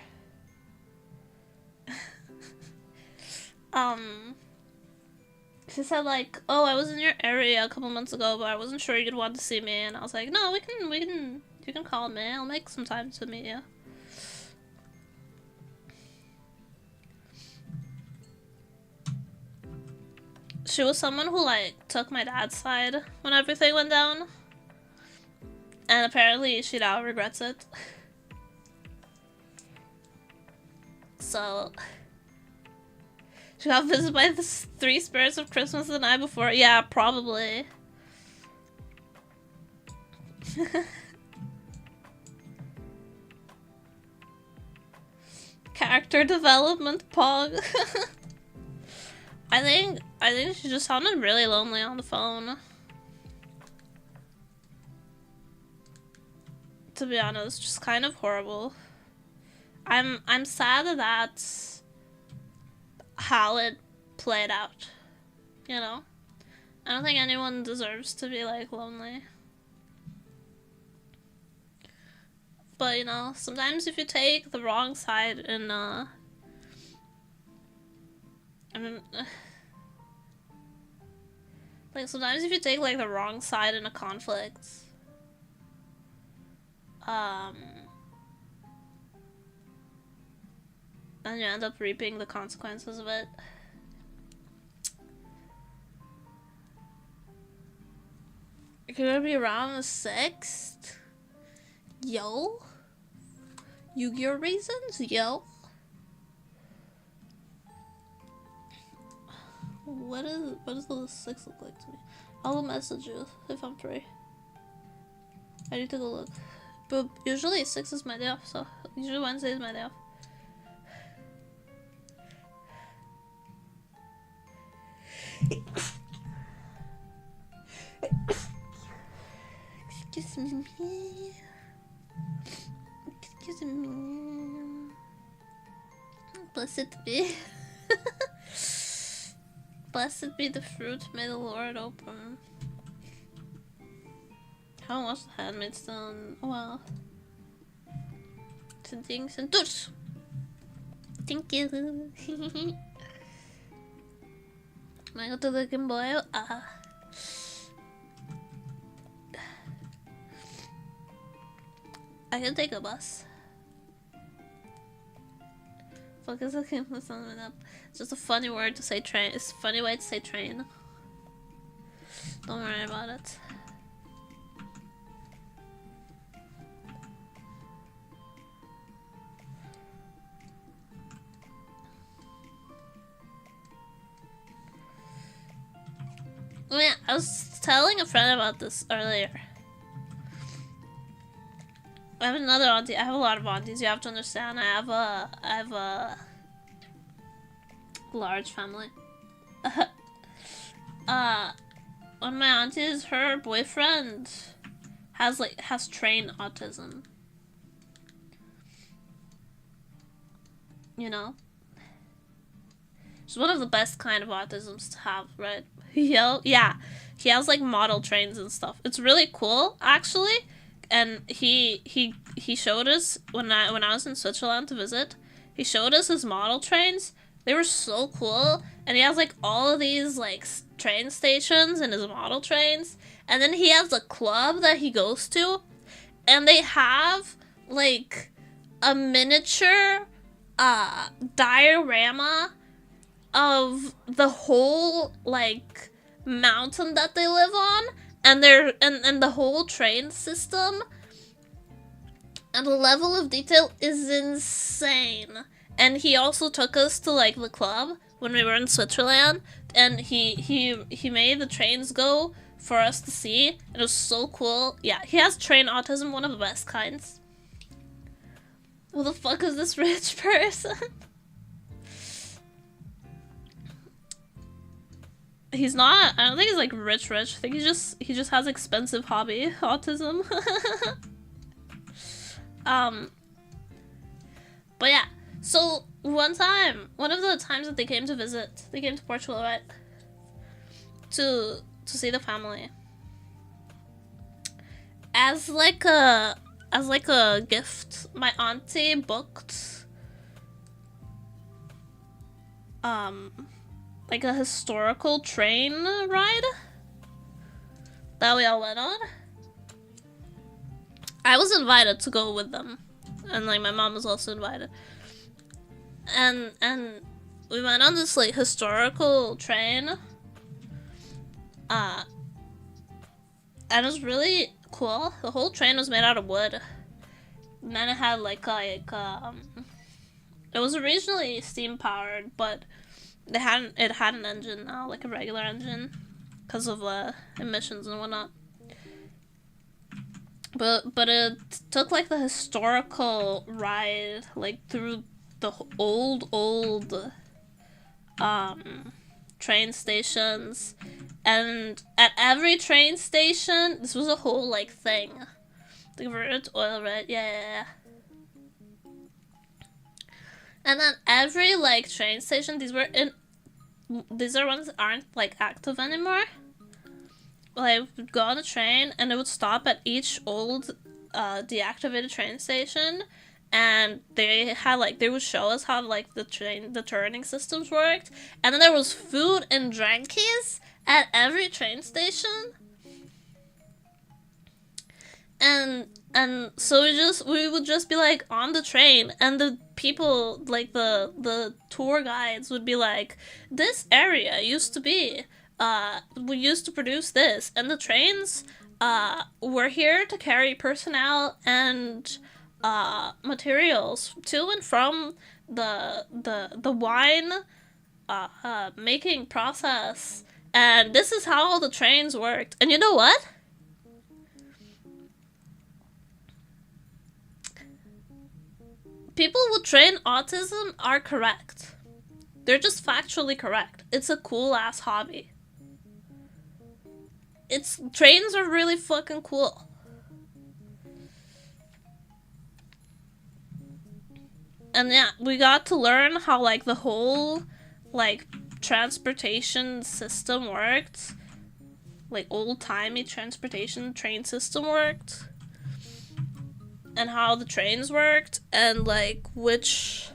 She said, like, oh, I was in your area a couple months ago, but I wasn't sure you'd want to see me. And I was like, no, you can call me. I'll make some time to meet you. She was someone who, like, took my dad's side when everything went down. And apparently she now regrets it. So she got visited by the 3 spirits of Christmas the night before. Yeah, probably. Character development, Pog. I think she just sounded really lonely on the phone. To be honest, just kind of horrible. I'm sad that that's how it played out. You know? I don't think anyone deserves to be, like, lonely. But, you know, sometimes if you take the wrong side in, like, sometimes if you take, like, the wrong side in a conflict, then you end up reaping the consequences of it. You're gonna be around the 6th? Yo? Yu-Gi-Oh reasons? Yo? What does the 6th look like to me? I'll message you if I'm free. I need to go look. But usually 6 is my day off, so usually Wednesday is my day off. Excuse me. Excuse me. Blessed be. Blessed be the fruit, may the Lord open. I haven't watched The Handmaid's Tale in a while. Thank you. Can I go to the Game Boy? I can take a bus. Fuck is okay with something up. It's just a funny word to say train. It's a funny way to say train. Don't worry about it. Oh yeah, I was telling a friend about this earlier. I have another auntie. I have a lot of aunties. You have to understand. I have a large family. One of my aunties, her boyfriend has train autism. You know, it's one of the best kind of autisms to have, right? Yeah, he has like model trains and stuff. It's really cool, actually. And he showed us when I was in Switzerland to visit. He showed us his model trains. They were so cool, and he has like all of these like train stations in his model trains. And then he has a club that he goes to, and they have like a miniature diorama of the whole like mountain that they live on. And the whole train system and the level of detail is insane. And he also took us to like the club when we were in Switzerland, and he made the trains go for us to see. It was so cool. Yeah, he has train autism, one of the best kinds. Who the fuck is this rich person? He's not. I don't think he's like rich. I think he just has expensive hobby autism. But yeah. So one of the times that they came to visit, they came to Portugal, right? To see the family. As like a gift, my auntie booked like a historical train ride that we all went on. I was invited to go with them, and like my mom was also invited. And we went on this like historical train. And it was really cool. The whole train was made out of wood. And then it had it was originally steam powered, but it had an engine now, like a regular engine, because of emissions and whatnot. But it took like the historical ride like through the old train stations, and at every train station, this was a whole like thing. The converted oil, right? Yeah. And then every like train station, these are ones that aren't like active anymore. Like would go on a train and it would stop at each old deactivated train station, and they had like they would show us how like the turning systems worked, and then there was food and drinkies at every train station, and so we would just be like on the train, and the people like the tour guides would be like, this area used to be we used to produce this, and the trains were here to carry personnel and materials to and from the wine making process, and this is how all the trains worked. And you know what? People with train autism are correct. They're just factually correct. It's a cool ass hobby. Trains are really fucking cool. And yeah, we got to learn how like the whole like transportation system worked. Like old-timey transportation train system worked. And how the trains worked, and like which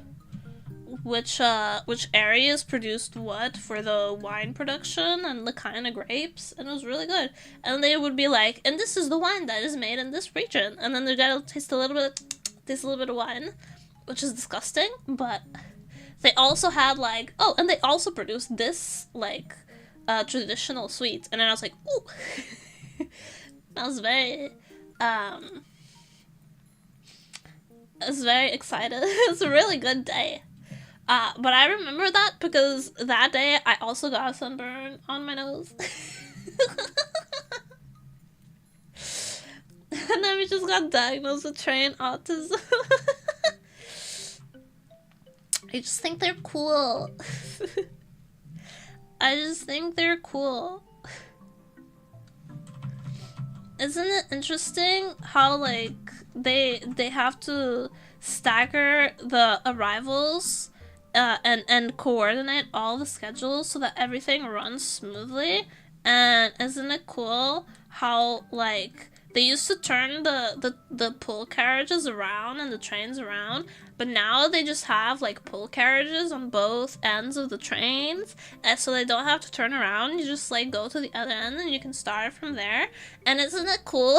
areas produced what for the wine production and the kind of grapes, and it was really good. And they would be like, and this is the wine that is made in this region, and then they gotta taste a little bit of wine, which is disgusting. But they also had like, oh, and they also produced this like traditional sweets, and then I was like, ooh. I was very excited. It was a really good day. But I remember that because that day I also got a sunburn on my nose. And then we just got diagnosed with train autism. I just think they're cool. I just think they're cool. Isn't it interesting how like they have to stagger the arrivals and coordinate all the schedules so that everything runs smoothly? And isn't it cool how like they used to turn the pull carriages around and the trains around, but now they just have like pull carriages on both ends of the trains, and so they don't have to turn around. You just like go to the other end and you can start from there. And isn't it cool?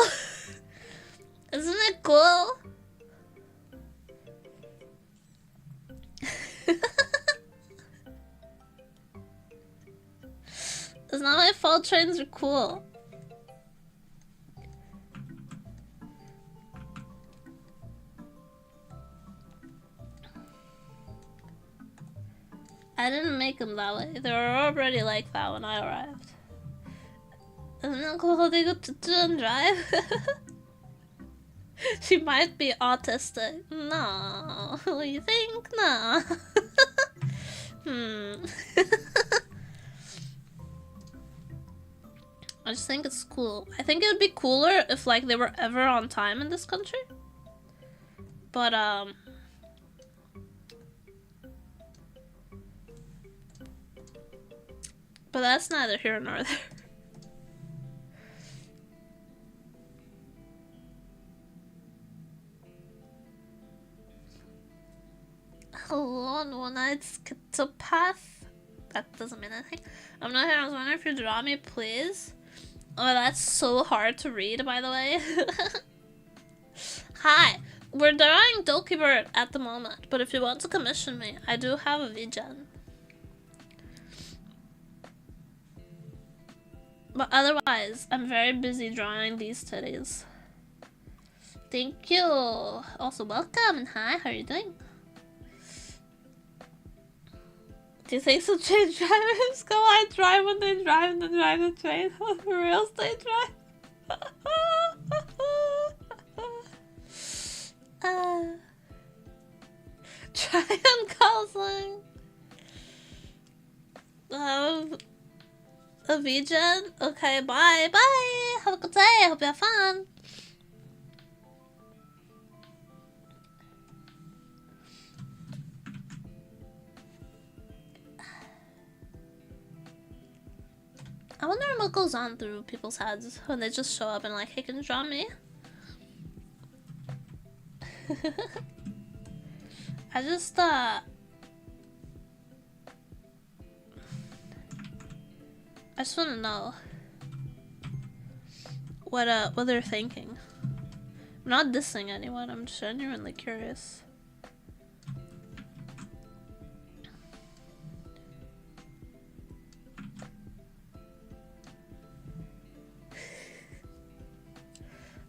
Isn't it cool? It's not my fault trains are cool. I didn't make them that way. They were already like that when I arrived. Isn't it cool how they go to and drive? She might be autistic. No. You think? No. I just think it's cool. I think it would be cooler if like they were ever on time in this country. But that's neither here nor there. Hello, one-eyed schizopath. That doesn't mean anything. I'm not here. I was wondering if you'd draw me, please. Oh, that's so hard to read, by the way. Hi. We're drawing Doki Bird at the moment, but if you want to commission me, I do have a VGen. But otherwise, I'm very busy drawing these titties. Thank you. Also, welcome and hi, how are you doing? Do you think some train drivers go I drive when they drive and then drive the train? For real, they drive? Try on Gosling. A VGen? Okay, bye. Bye. Have a good day. Hope you have fun. I wonder what goes on through people's heads when they just show up and like, hey, can you draw me? I just want to know what they're thinking. I'm not dissing anyone, I'm genuinely curious.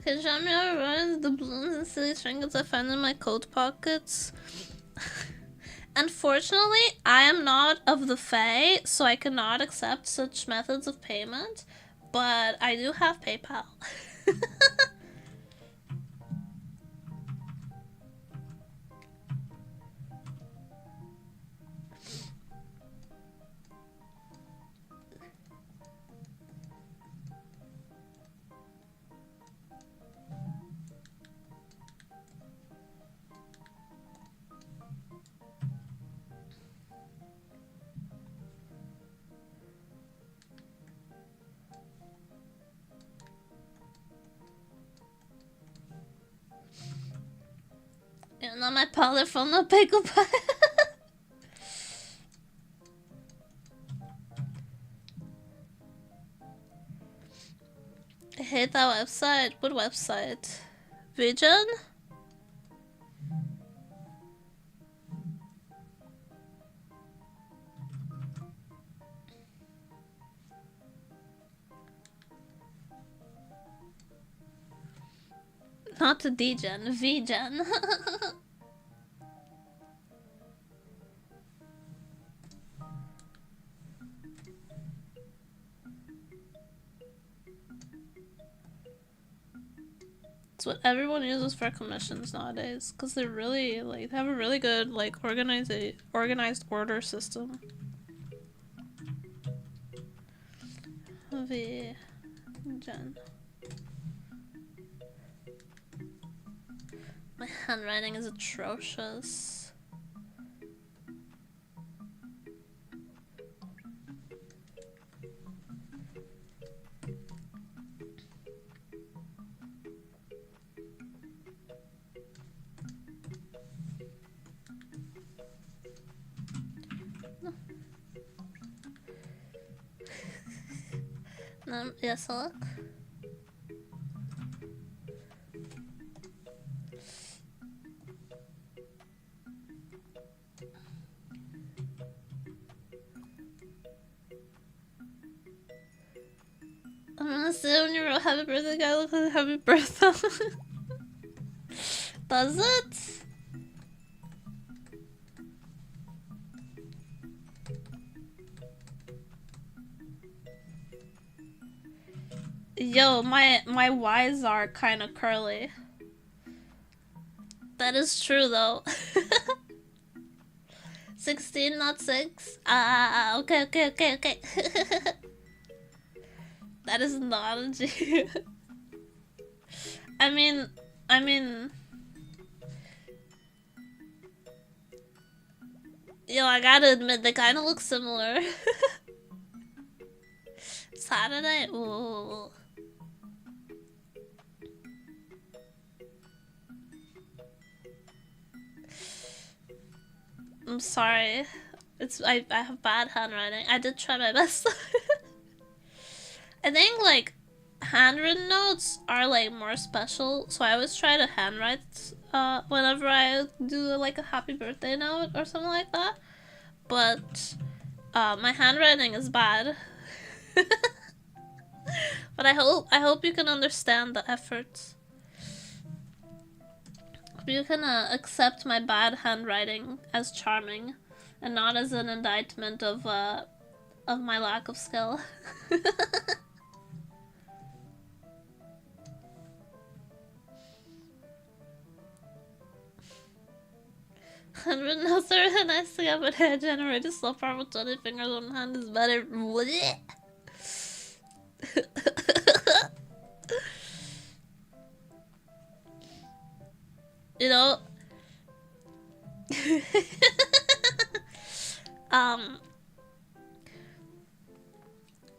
Can you show me how to run the balloons and silly trinkets I find in my coat pockets? Unfortunately, I am not of the Fae, so I cannot accept such methods of payment, but I do have PayPal. You're not my powder from the pickle pie. I hate that website. What website? Vision? Not the D-Gen, V-Gen. It's what everyone uses for commissions nowadays, because they're really, like, they have a really good, like, organized order system. V-Gen. My handwriting is atrocious. No. Yes, look. I'm gonna say when you wrote happy birthday, guy look like happy birthday. Does it? Yo, my Y's are kind of curly. That is true though. 16, not 6. Okay. That is not a G. I mean, yo, I gotta admit, they kind of look similar. Saturday? Ooh. I'm sorry. I have bad handwriting. I did try my best. I think, like, handwritten notes are, like, more special, so I always try to handwrite whenever I do, like, a happy birthday note or something like that. But my handwriting is bad. But I hope you can understand the effort. Hope you can accept my bad handwriting as charming, and not as an indictment of my lack of skill. Handwritten notes are really nice to get, but hair generated so far with 20 fingers on hand is better. You know,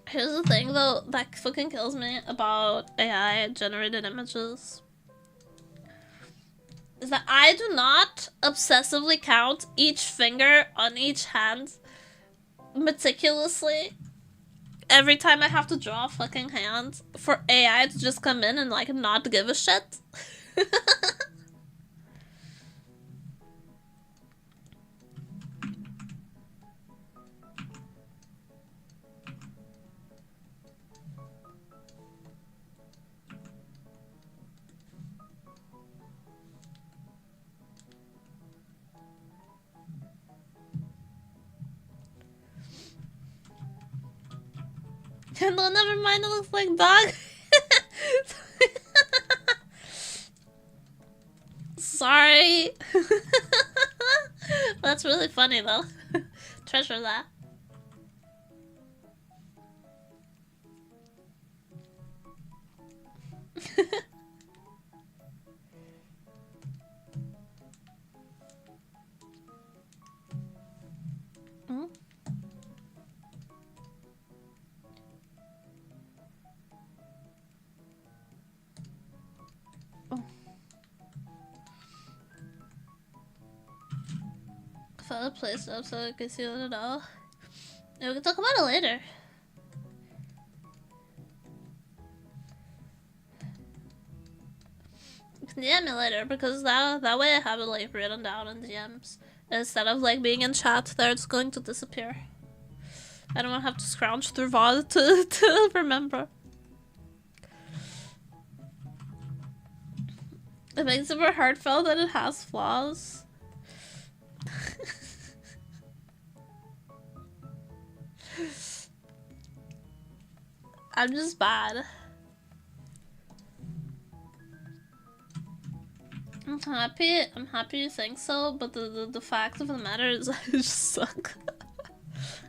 here's the thing though that fucking kills me about AI generated images. is that I do not obsessively count each finger on each hand meticulously every time I have to draw a fucking hand for AI to just come in and like not give a shit. No, never mind, it looks like dog. Sorry. That's really funny though. Treasure that. Mm? Oh. I found a place up so I can see it all. Yeah, we can talk about it later. You can DM me later because that way I have it like written down in DMs instead of like being in chat there it's going to disappear. I don't want to have to scrounge through VOD to remember. It makes it more heartfelt that it has flaws. I'm just bad. I'm happy you think so, but the fact of the matter is I just suck.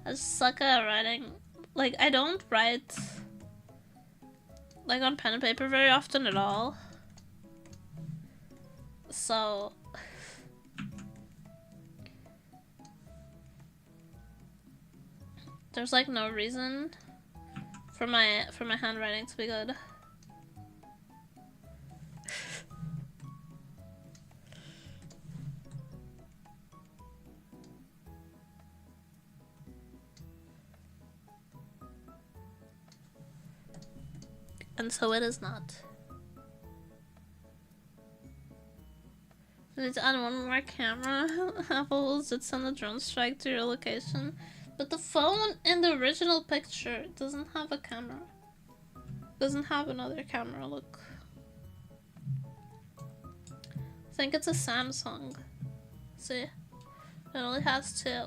I just suck at writing. Like, I don't write like on pen and paper very often at all. So there's like no reason for my handwriting to be good. And so it is not. I need to add one more camera. Apple did send a drone strike to your location. But the phone in the original picture doesn't have a camera. Doesn't have another camera, look. I think it's a Samsung. See? It only has two.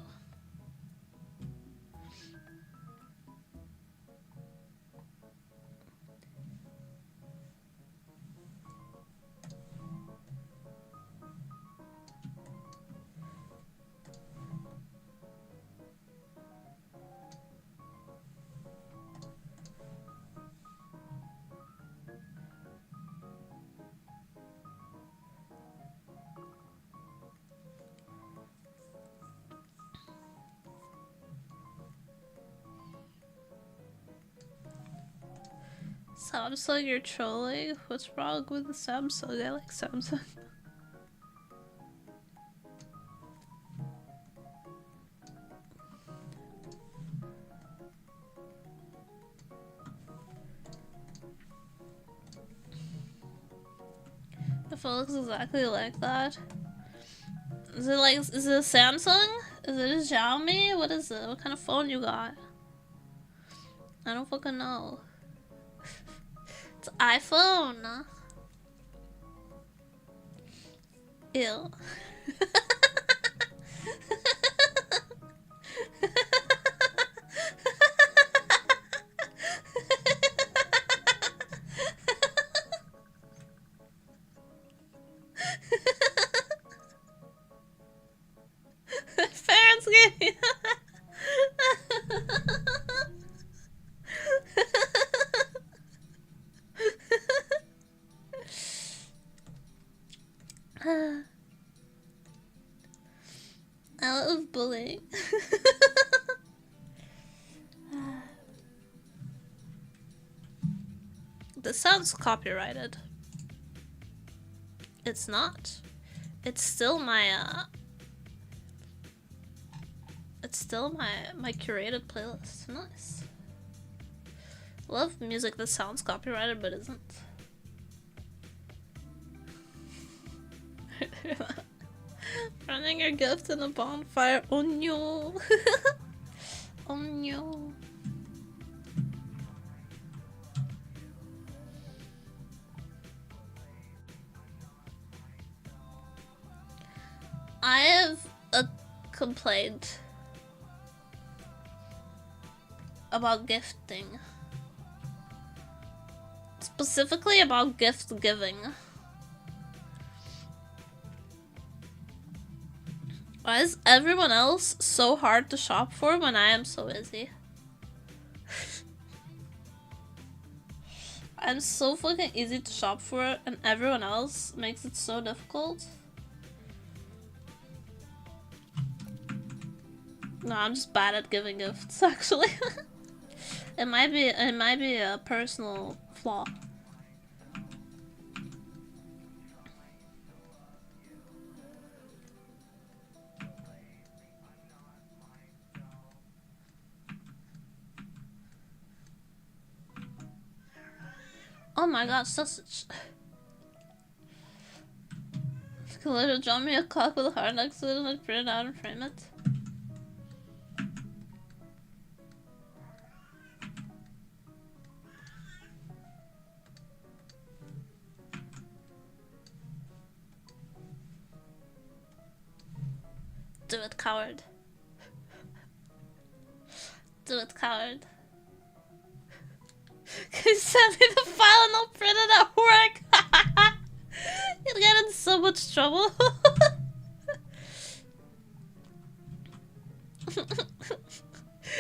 Samsung, you're trolling? What's wrong with the Samsung? I like Samsung. The phone looks exactly like that. Is it a Samsung? Is it a Xiaomi? What is it? What kind of phone you got? I don't fucking know. It's iPhone. Ew. Parents gave me I love bullying. This sounds copyrighted. It's not. It's still my it's still my curated playlist. Nice. Love music that sounds copyrighted but isn't. Running your gift in a bonfire. Oh no. Oh no. I have a complaint about gifting. Specifically about gift giving. Why is everyone else so hard to shop for when I am so easy? I'm so fucking easy to shop for and everyone else makes it so difficult. No, I'm just bad at giving gifts, actually. It might be a personal flaw. Oh my god, sausage. Can literally draw me a clock with a heart next to it and I'd print it out and frame it. Do it, coward. Do it, coward. Can you send me the file and I'll print it at work? You'll get in so much trouble.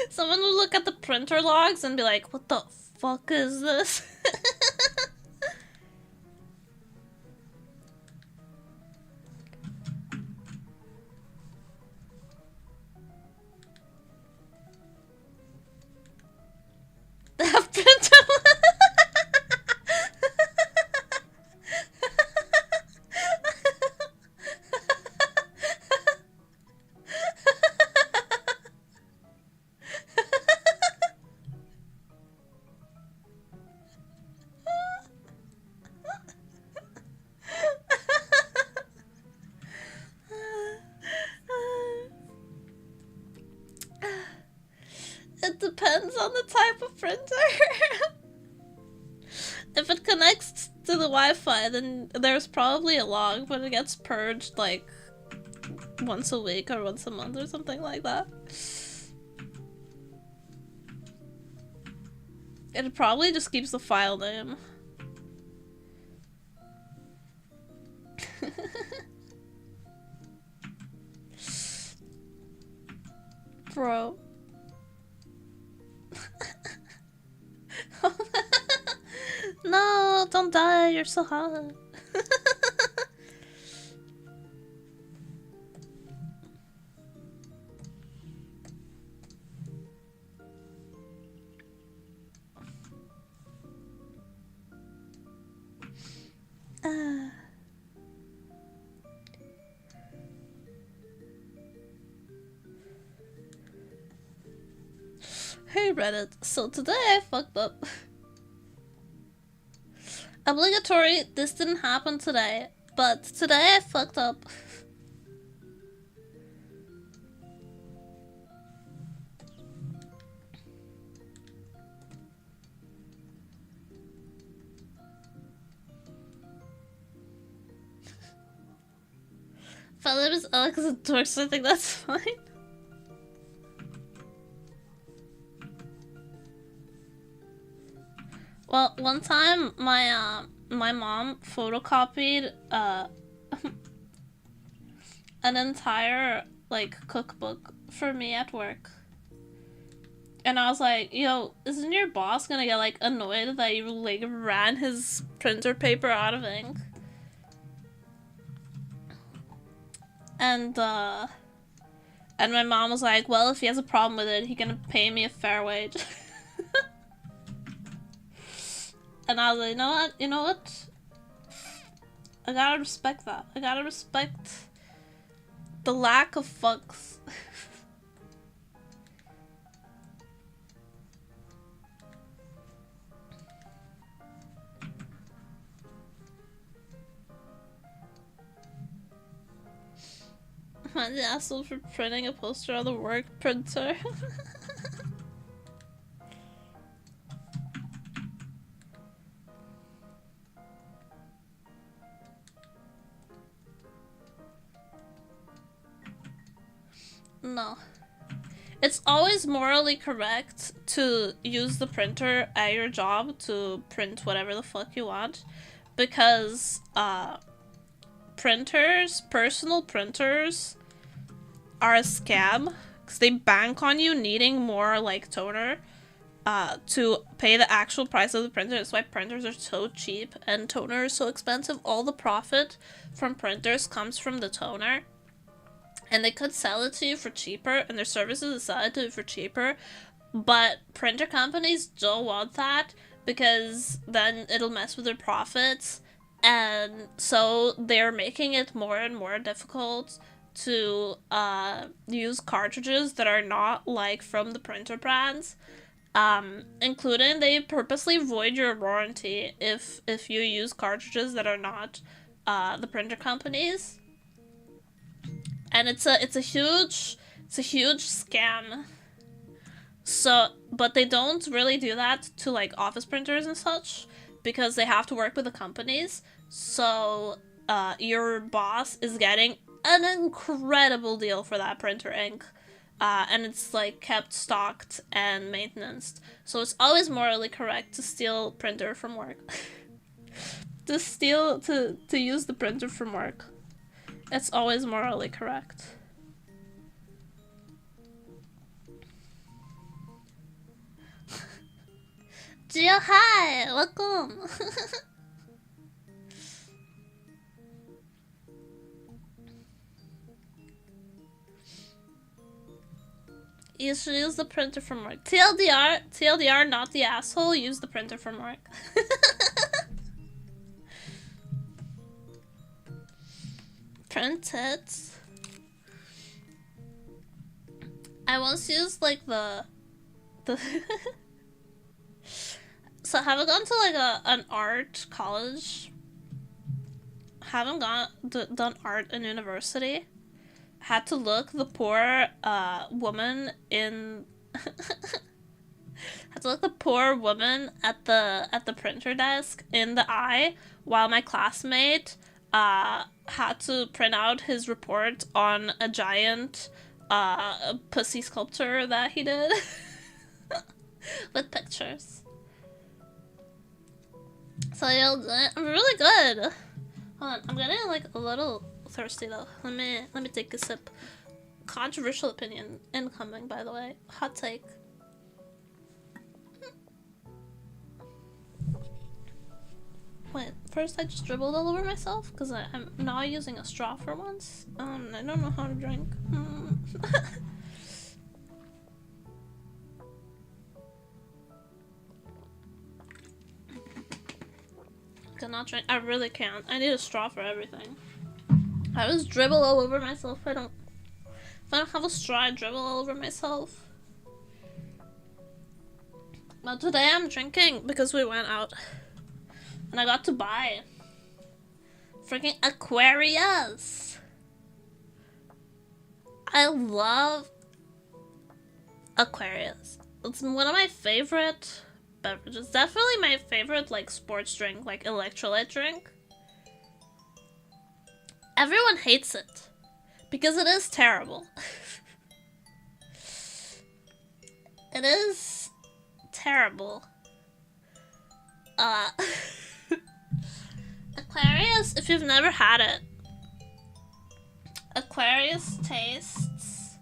Someone would look at the printer logs and be like, what the fuck is this? That printer. It depends on the type of printer. If it connects to the Wi-Fi, then there's probably a log, but it gets purged like once a week or once a month or something like that. It probably just keeps the file name. Bro. No, don't die, you're so hot. Hey Reddit, so today I fucked up. Obligatory, this didn't happen today, but today I fucked up. Father is Alex and Torx, I think that's fine. Well, one time my mom photocopied an entire like cookbook for me at work. And I was like, yo, isn't your boss gonna get like annoyed that you like ran his printer paper out of ink? And my mom was like, well, if he has a problem with it, he can pay me a fair wage. And I was like, you know what? I gotta respect that. I gotta respect the lack of fucks. I'm the asshole for printing a poster on the work printer. No. It's always morally correct to use the printer at your job to print whatever the fuck you want, because printers, personal printers, are a scam because they bank on you needing more like toner to pay the actual price of the printer. That's why printers are so cheap and toner is so expensive. All the profit from printers comes from the toner, and they could sell it to you for cheaper, and their services sell it to you for cheaper, but printer companies don't want that because then it'll mess with their profits, and so they're making it more and more difficult to use cartridges that are not like from the printer brands, including they purposely void your warranty if you use cartridges that are not the printer companies, and it's a huge scam. So, but they don't really do that to like office printers and such because they have to work with the companies. So your boss is getting an incredible deal for that printer ink, and it's like kept stocked and maintained. So it's always morally correct to steal printer from work. to use the printer from work. It's always morally correct. Gio, hi! Welcome! You should use the printer from work. TLDR, not the asshole, use the printer from work. Print it. I once used like the so I haven't gone to like an art college. Haven't done art in university. Had to look the poor woman in had to look the poor woman at the printer desk in the eye while my classmate had to print out his report on a giant pussy sculpture that he did with pictures. So yeah, I'm really good. Hold on, I'm getting like a little thirsty though. Let me take a sip. Controversial opinion incoming, by the way. Hot take. Wait, first I just dribbled all over myself because I'm now using a straw for once. I don't know how to drink. Cannot drink. I really can't. I need a straw for everything. I just dribble all over myself. If I don't have a straw, I dribble all over myself. But today I'm drinking because we went out. And I got to buy freaking Aquarius. I love Aquarius. It's one of my favorite beverages. Definitely my favorite like sports drink, like electrolyte drink. Everyone hates it because it is terrible. It is terrible. Aquarius, if you've never had it, Aquarius tastes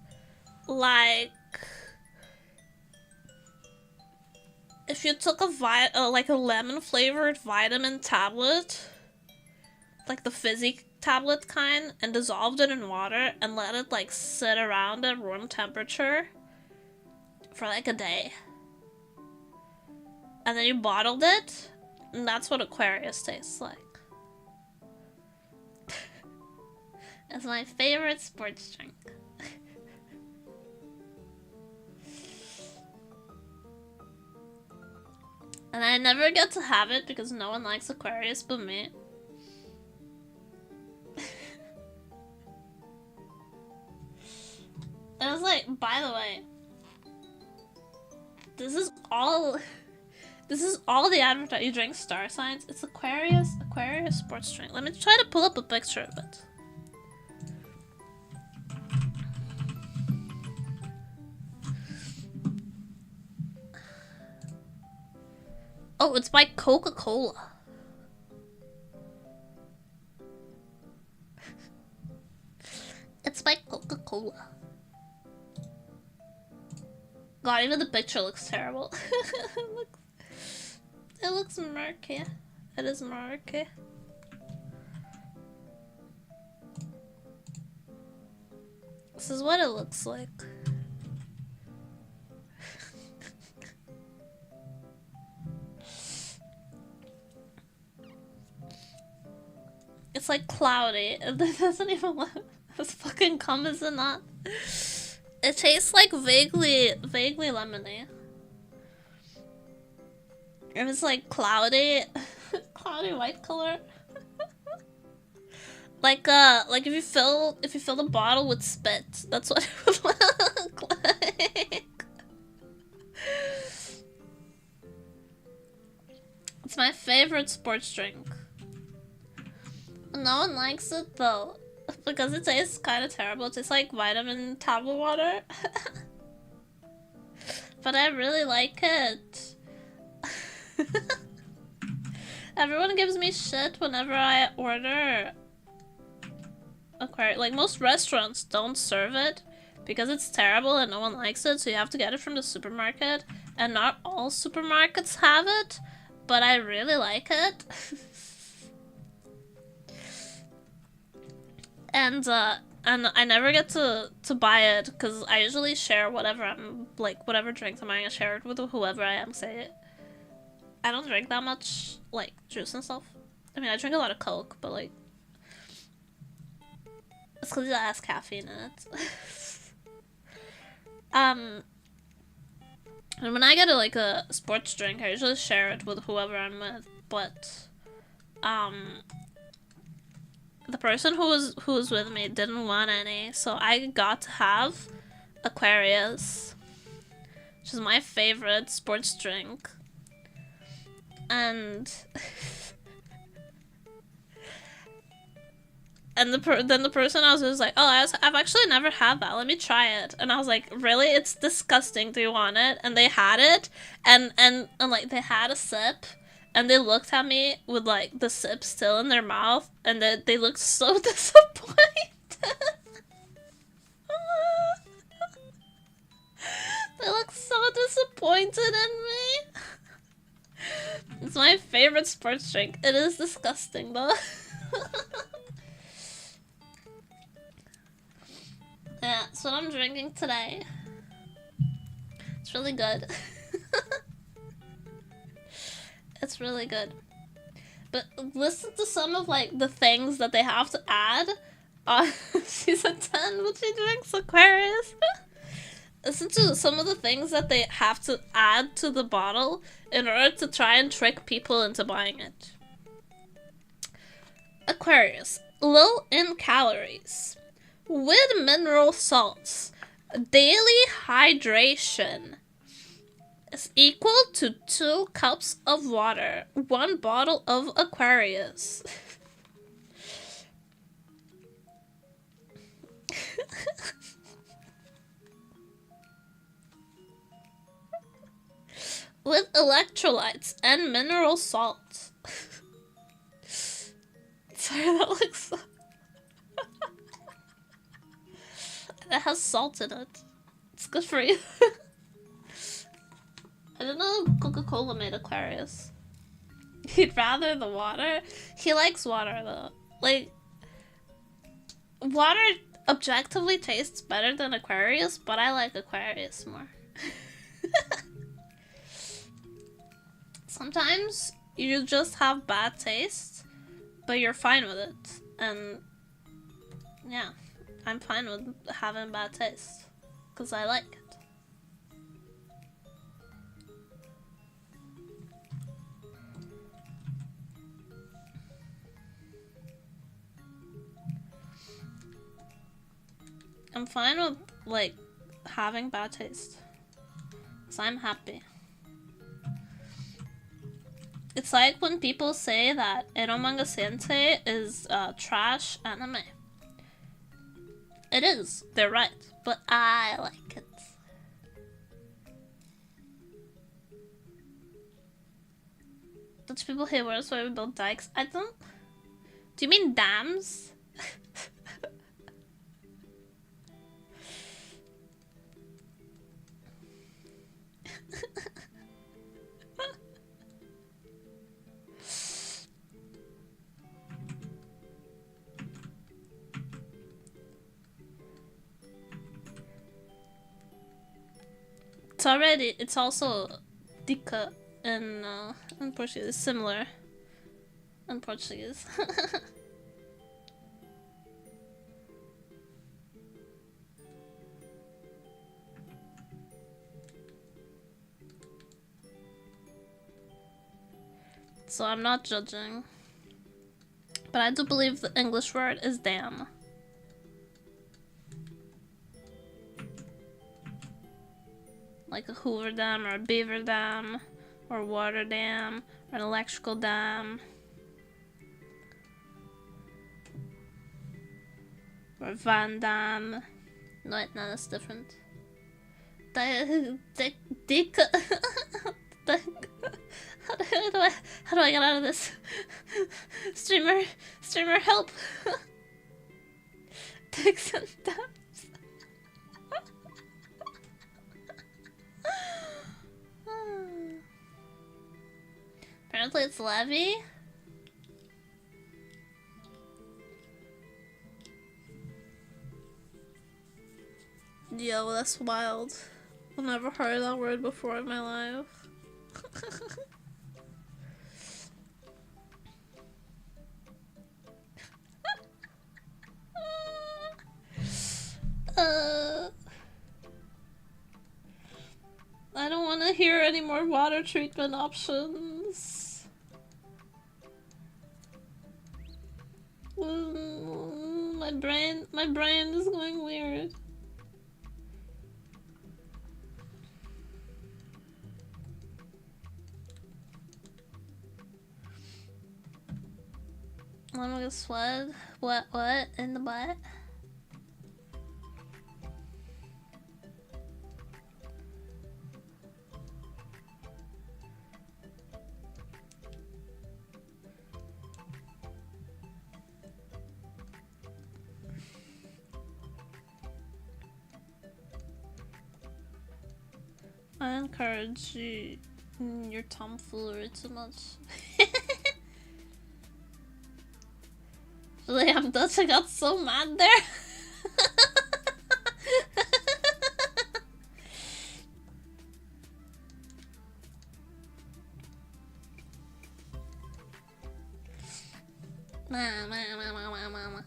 like if you took like a lemon flavored vitamin tablet, like the fizzy tablet kind, and dissolved it in water and let it like sit around at room temperature for like a day. And then you bottled it, and that's what Aquarius tastes like. It's my favorite sports drink. And I never get to have it because no one likes Aquarius but me. And it's like, by the way, this is all the advertising. You drink star signs. It's Aquarius sports drink. Let me try to pull up a picture of it. Oh, it's by Coca-Cola. It's by Coca-Cola. God, even the picture looks terrible. It looks murky. It is murky. This is what it looks like. It's like cloudy. It doesn't even look as fucking cum as it not. It tastes like vaguely lemony. It was like cloudy, cloudy white color. Like if you fill the bottle with spit, that's what it would look like. It's my favorite sports drink. No one likes it though, because it tastes kind of terrible. It tastes like vitamin tablet water. But I really like it. Everyone gives me shit whenever I order Aquarius. Like, most restaurants don't serve it because it's terrible and no one likes it, so you have to get it from the supermarket. And not all supermarkets have it, but I really like it. And I never get to buy it because I usually share whatever drinks I'm buying. I share it with whoever I am. Say, I don't drink that much like juice and stuff. I mean, I drink a lot of Coke, but like it's because it has caffeine in it. And when I get a sports drink, I usually share it with whoever I'm with. But the person who was with me didn't want any, so I got to have Aquarius, which is my favorite sports drink. And then the person I was with was like, oh, I've actually never had that, let me try it. And I was like, really? It's disgusting, do you want it? And they had it, and like they had a sip, and they looked at me with like the sip still in their mouth, and they looked so disappointed. They looked so disappointed in me. It's my favorite sports drink. It is disgusting though. Yeah, that's what I'm drinking today. It's really good. It's really good. But listen to some of like the things that they have to add on season 10, which he drinks Aquarius. Listen to some of the things that they have to add to the bottle in order to try and trick people into buying it. Aquarius, low in calories, with mineral salts, daily hydration is equal to 2 cups of water, 1 bottle of Aquarius. With electrolytes and mineral salt. Sorry, that looks so... It has salt in it. It's good for you. I didn't know Coca-Cola made Aquarius. He'd rather the water. He likes water though. Like, water objectively tastes better than Aquarius, but I like Aquarius more. Sometimes you just have bad taste, but you're fine with it. And Yeah, I'm fine with having bad taste. Because I like it. I'm fine with, like, having bad taste. Because I'm happy. It's like when people say that Eromanga Sensei is trash anime. It is. They're right. But I like it. Dutch people hate words where we build dikes. I don't... Do you mean dams? It's also dica in Portuguese, similar in Portuguese. So I'm not judging. But I do believe the English word is damn. Like a Hoover Dam or a Beaver Dam or a water dam or an electrical dam. Or a Van Dam. No, wait, no, that's different. Dick. How do I get out of this? Streamer, help! Dicks and dams. Apparently it's Levy. Yo, that's wild. I've never heard that word before in my life. I don't want to hear any more water treatment options. My brain is going weird. I'm gonna sweat. What in the butt? I encourage you your tomfoolery too much. Really, I'm Dutch. I got so mad there. Mama.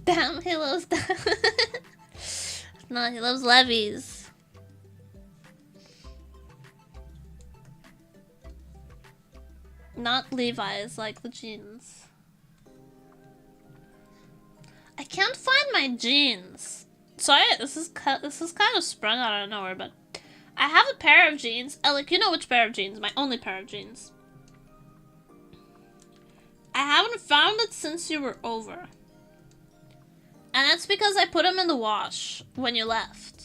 Damn, he loves that. No, he loves levies. Not Levi's, like the jeans. I can't find my jeans. Sorry, this is kind of sprung out of nowhere, but I have a pair of jeans. Like, you know which pair of jeans? My only pair of jeans. I haven't found it since you were over. And that's because I put them in the wash when you left.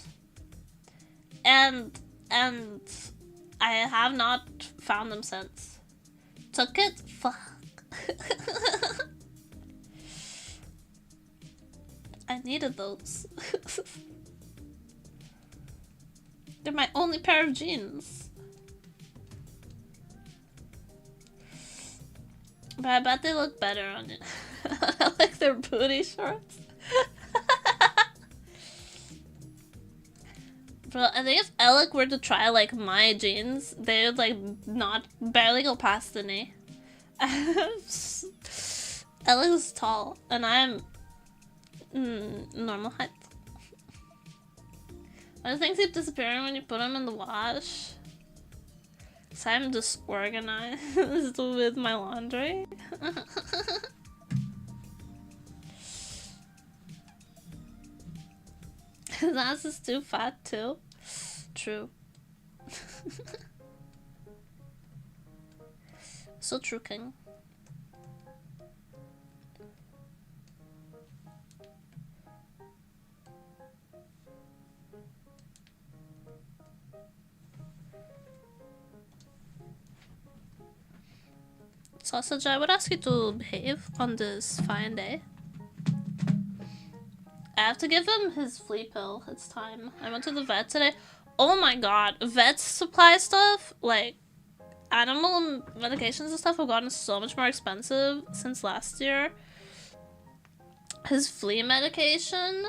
And I have not found them since. Took it? Fuck. I needed those. They're my only pair of jeans. But I bet they look better on it. I like their booty shorts. Bro, I think if Alec were to try like my jeans, they would like not barely go past the knee. Alex is tall, and I'm normal height. Why do things keep disappearing when you put them in the wash? So I'm disorganized with my laundry. His ass is too fat too. True. So true, King. Sausage, I would ask you to behave on this fine day. I have to give him his flea pill. It's time. I went to the vet today. Oh my god, vet supply stuff, like animal medications and stuff have gotten so much more expensive since last year. His flea medication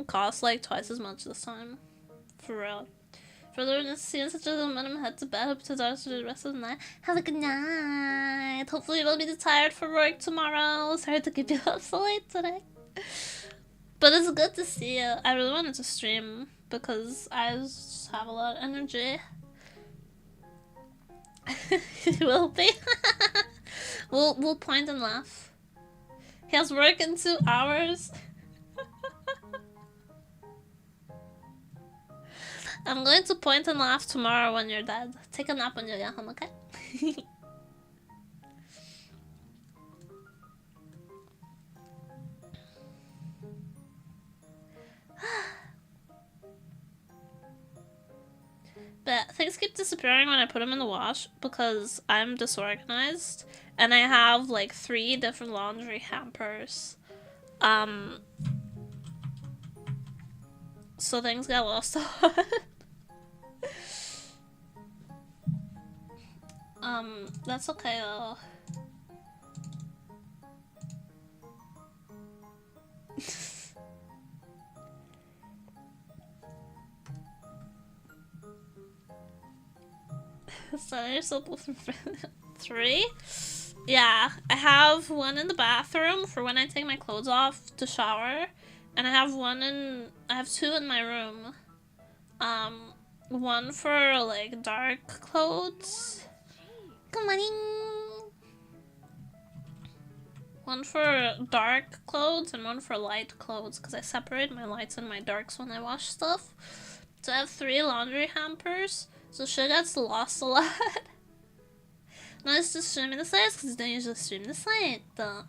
costs like twice as much this time. For real. Further in the scene, such as when I'm head to bed, hope to die for the rest of the night. Have a good night. Hopefully you won't be too tired for work tomorrow. Sorry to keep you up so late today. But it's good to see you. I really wanted to stream because I just have a lot of energy. You will be. We'll point and laugh. He has work in 2 hours. I'm going to point and laugh tomorrow when you're dead. Take a nap when you get home, okay? But things keep disappearing when I put them in the wash because I'm disorganized and I have like 3 different laundry hampers. So things get lost a lot. That's okay though. So there's 3? Yeah, I have one in the bathroom for when I take my clothes off to shower. And I have 2 in my room. One for like dark clothes. Good morning. One for dark clothes and one for light clothes because I separate my lights and my darks when I wash stuff. So I have 3 laundry hampers. So shit gets lost a lot. Nice to stream in the sites because you don't usually stream the site. But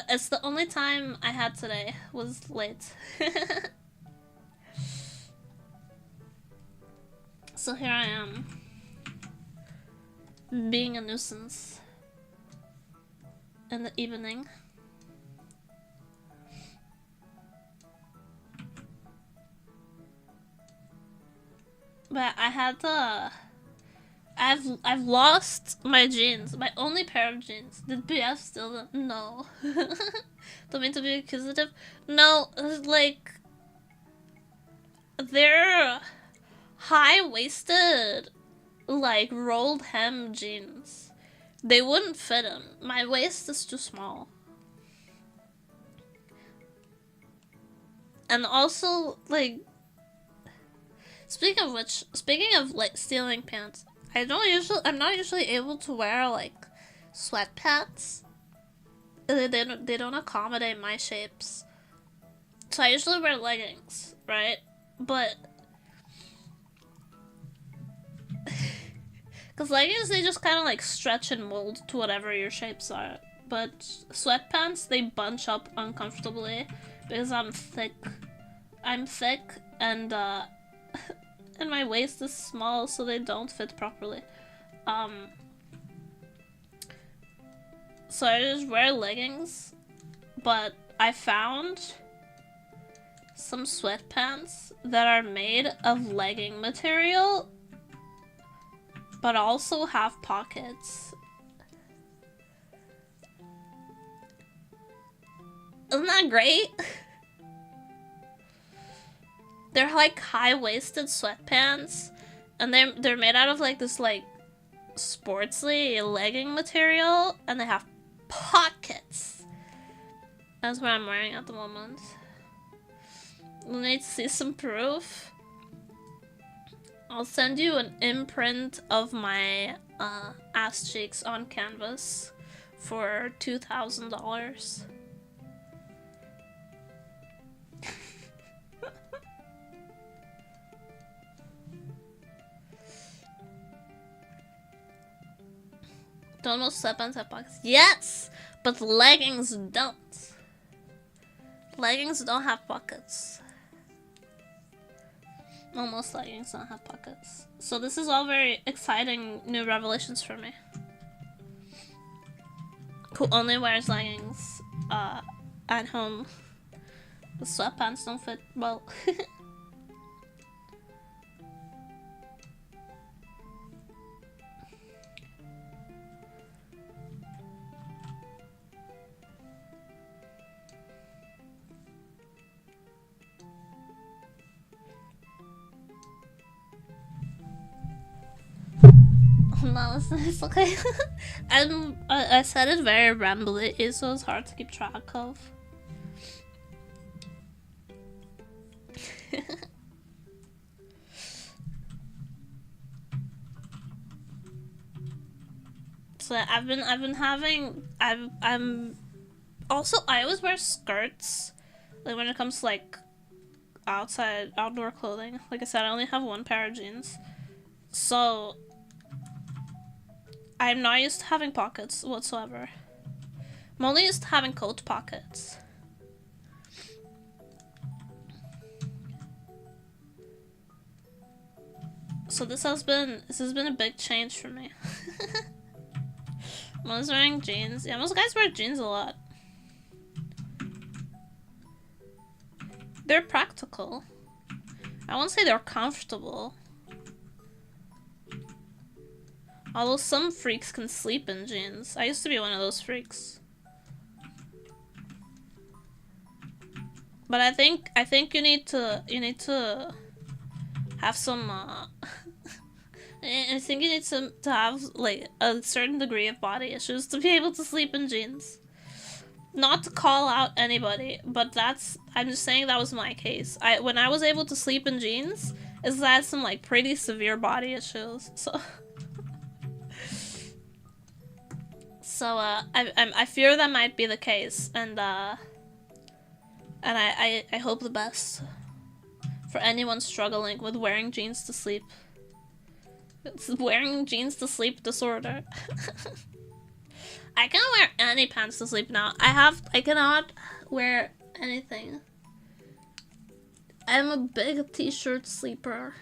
it's the only time I had today was late. So here I am. Being a nuisance. In the evening. But I had I've lost my jeans, my only pair of jeans. Did BF steal them? No. Don't mean to be accusative. No, like they're high-waisted, like rolled hem jeans. They wouldn't fit him. My waist is too small. And also, like, speaking of like stealing pants, I'm not usually able to wear like sweatpants. They don't accommodate my shapes. So I usually wear leggings, right? But because leggings, they just kind of like stretch and mold to whatever your shapes are. But sweatpants, they bunch up uncomfortably because I'm thick. I'm thick and and my waist is small, so they don't fit properly. So I just wear leggings, but I found some sweatpants that are made of legging material, but also have pockets. Isn't that great? They're like high-waisted sweatpants, and they're made out of like this like sportsly legging material, and they have pockets. That's what I'm wearing at the moment. You need to see some proof. I'll send you an imprint of my ass cheeks on canvas for $2,000. Don't most sweatpants have pockets? Yes! But leggings don't. Leggings don't have pockets. Almost leggings don't have pockets. So this is all very exciting new revelations for me. Who only wears leggings at home. The sweatpants don't fit well. No, it's okay. I said it very rambly, so it's hard to keep track of. So I'm also, I always wear skirts, like when it comes to like outdoor clothing. Like I said, I only have one pair of jeans, so I'm not used to having pockets whatsoever. I'm only used to having coat pockets. So this has been a big change for me. I was wearing jeans. Yeah, most guys wear jeans a lot. They're practical. I won't say they're comfortable. Although some freaks can sleep in jeans. I used to be one of those freaks. But I think you need to have some I think you need to have like a certain degree of body issues to be able to sleep in jeans. Not to call out anybody, but I'm just saying that was my case. When I was able to sleep in jeans, is that I had some like pretty severe body issues. So I fear that might be the case, and I hope the best for anyone struggling with wearing jeans to sleep. It's wearing jeans to sleep disorder. I can't wear any pants to sleep now. I cannot wear anything. I'm a big t-shirt sleeper.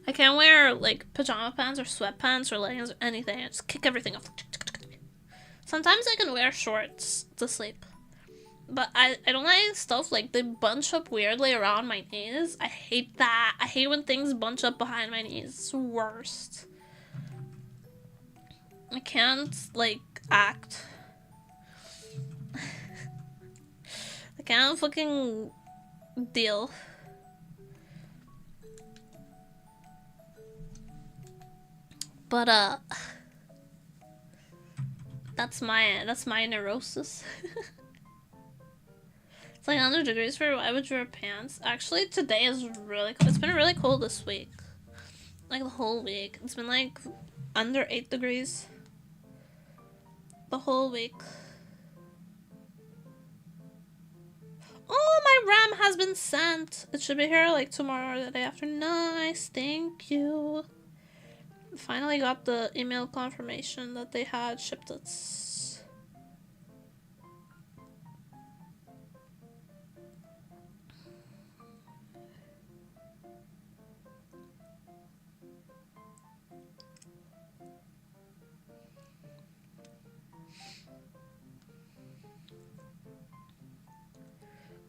I can't wear like pajama pants or sweatpants or leggings or anything. I just kick everything off. Sometimes I can wear shorts to sleep. But I don't like stuff like they bunch up weirdly around my knees. I hate that. I hate when things bunch up behind my knees. It's the worst. I can't, like, act. I can't fucking deal. But, that's my neurosis. It's like 100 degrees for why would you wear pants? Actually, today is really cold. It's been really cold this week. Like the whole week. It's been like under 8 degrees. The whole week. Oh, my RAM has been sent. It should be here like tomorrow or the day after. Nice, thank you. Finally got the email confirmation that they had shipped it.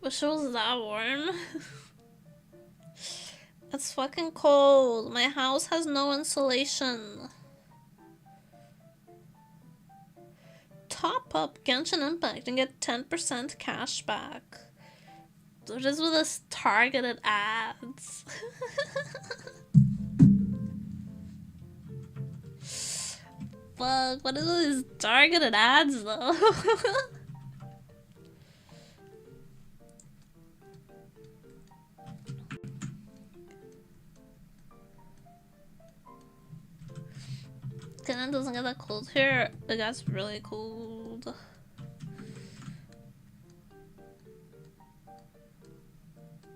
Wish it was that warm. It's fucking cold. My house has no insulation. Top up Genshin Impact and get 10% cash back. Just with this targeted ads. fuck? What is all these targeted ads though? Canada doesn't get that cold here. It gets really cold.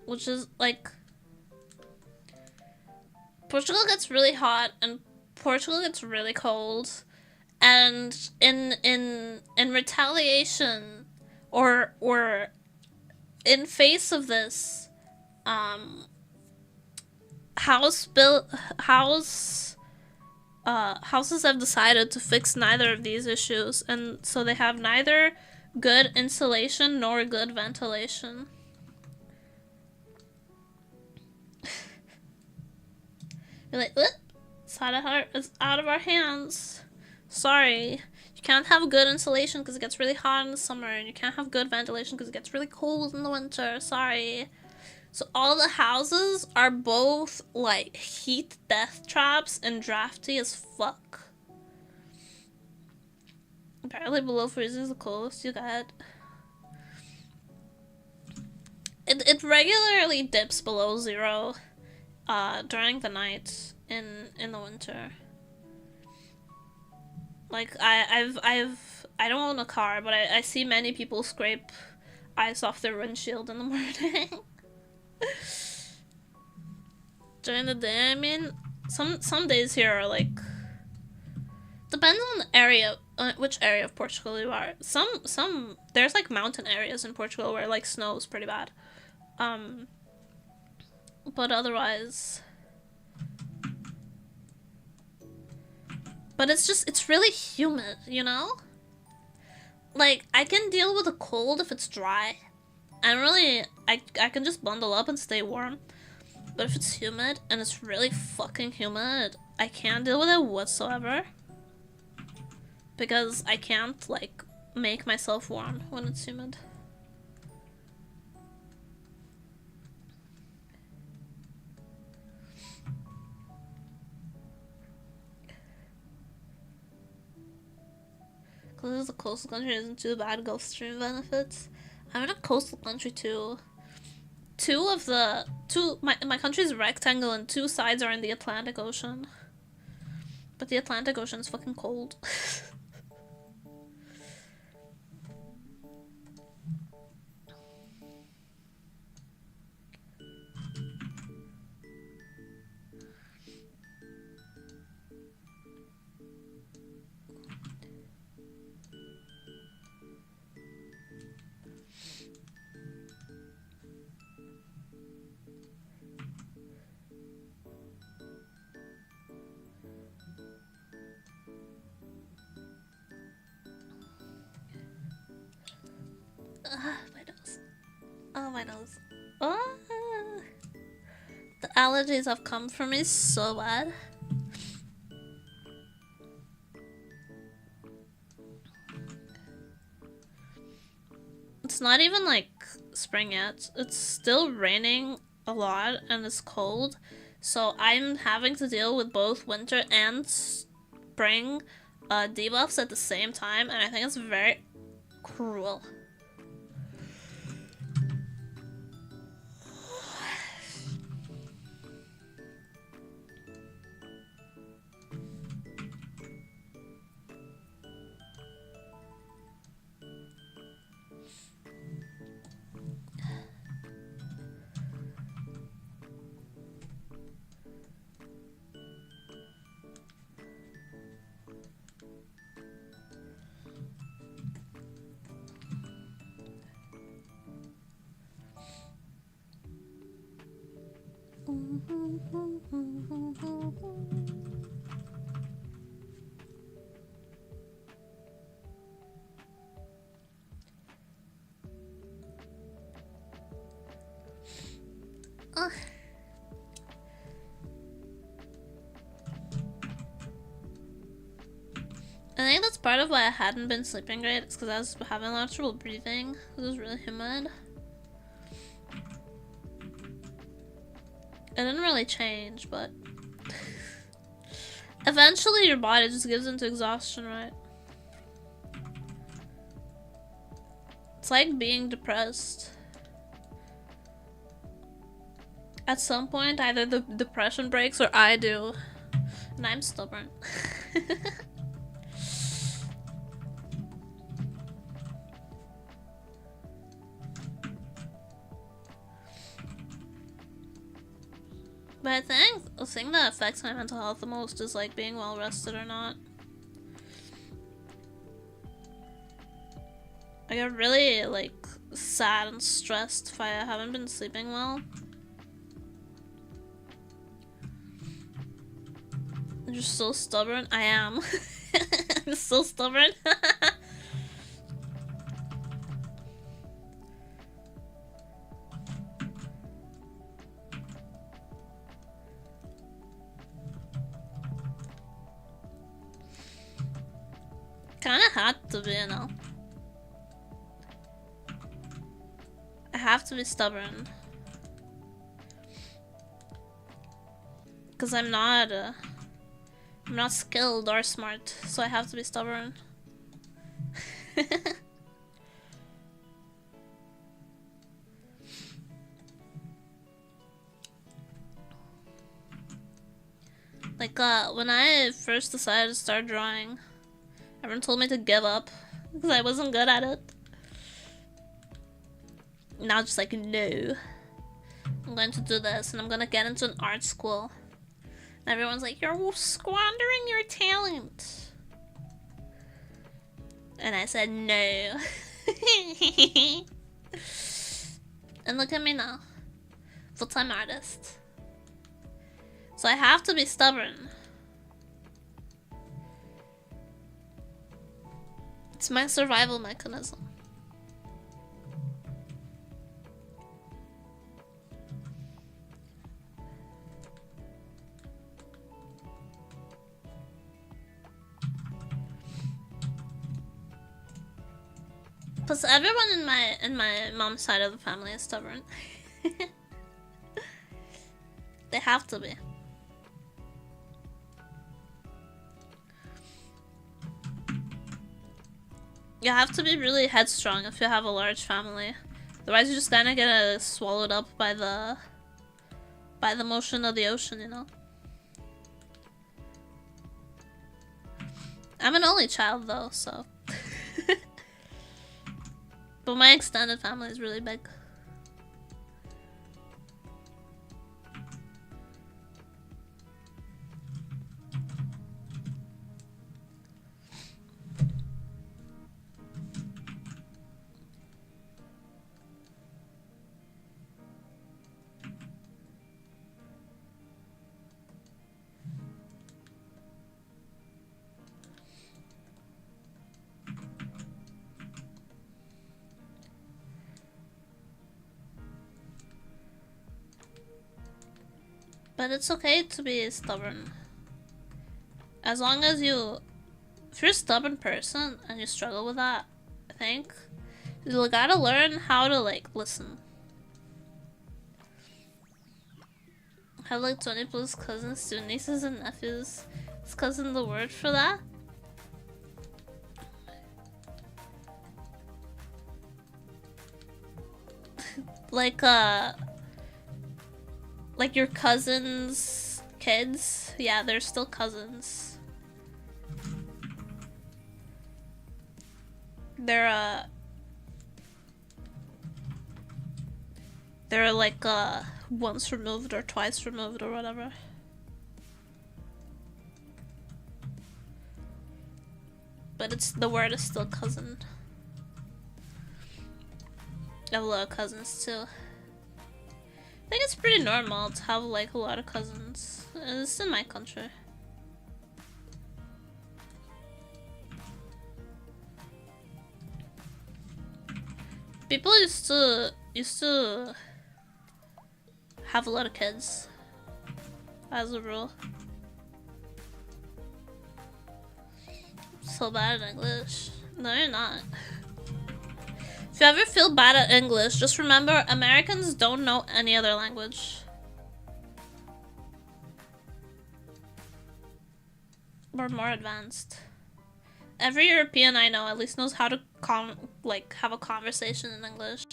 Which is like Portugal gets really hot and Portugal gets really cold. And in retaliation or in face of this, houses have decided to fix neither of these issues, and so they have neither good insulation nor good ventilation. You're like, it's out of our hands. Sorry. You can't have good insulation because it gets really hot in the summer, and you can't have good ventilation because it gets really cold in the winter. Sorry. So all the houses are both like heat death traps and drafty as fuck. Apparently below freezing is the coldest you get. It regularly dips below 0 during the night in the winter. Like I don't own a car, but I see many people scrape ice off their windshield in the morning. During the day, I mean, some days here are like, depends on the area, which area of Portugal you are. Some there's like mountain areas in Portugal where like snow is pretty bad, but otherwise. But it's really humid, you know? Like, I can deal with a cold if it's dry. I can just bundle up and stay warm. But if it's humid, and it's really fucking humid, I can't deal with it whatsoever. Because I can't, like, make myself warm when it's humid. Because it's a coastal country, isn't too bad. Gulf Stream benefits. I'm in a coastal country too. My country's rectangle and 2 sides are in the Atlantic Ocean. But the Atlantic Ocean is fucking cold. My nose. Oh, my nose. Oh. The allergies have come for me so bad. It's not even like spring yet. It's still raining a lot and it's cold. So I'm having to deal with both winter and spring debuffs at the same time, and I think it's very cruel. I think that's part of why I hadn't been sleeping great. It's because I was having a lot of trouble breathing. It was really humid. It didn't really change, but Eventually your body just gives into exhaustion, right? It's like being depressed. At some point, either the depression breaks or I do. And I'm stubborn. But I think the thing that affects my mental health the most is like being well rested or not. I get really like sad and stressed if I haven't been sleeping well. I'm just so stubborn. I am. I'm so stubborn. Kinda had to be, you know. I have to be stubborn. Because I'm not skilled or smart, so I have to be stubborn. Like, when I first decided to start drawing, everyone told me to give up because I wasn't good at it. Now just like, no. I'm going to do this and I'm gonna get into an art school. And everyone's like, you're squandering your talent. And I said, no. And look at me now. Full-time artist. So I have to be stubborn. It's my survival mechanism. Plus, everyone in my mom's side of the family is stubborn. They have to be. You have to be really headstrong if you have a large family. Otherwise, you're just gonna get swallowed up by the motion of the ocean, you know? I'm an only child, though, so... But my extended family is really big. But it's okay to be stubborn. As long as if you're a stubborn person and you struggle with that, I think, you gotta learn how to, like, listen. I have like 20 plus cousins, 2 nieces and nephews. Is cousin the word for that? Like your cousins' kids? Yeah, they're still cousins. They're like once removed or twice removed or whatever. But the word is still cousin. I have a lot of cousins too. I think it's pretty normal to have like a lot of cousins. It's in my country. People used to have a lot of kids as a rule. So bad at English. No, you're not. If you ever feel bad at English, just remember Americans don't know any other language. We're more advanced. Every European I know at least knows how to have a conversation in English.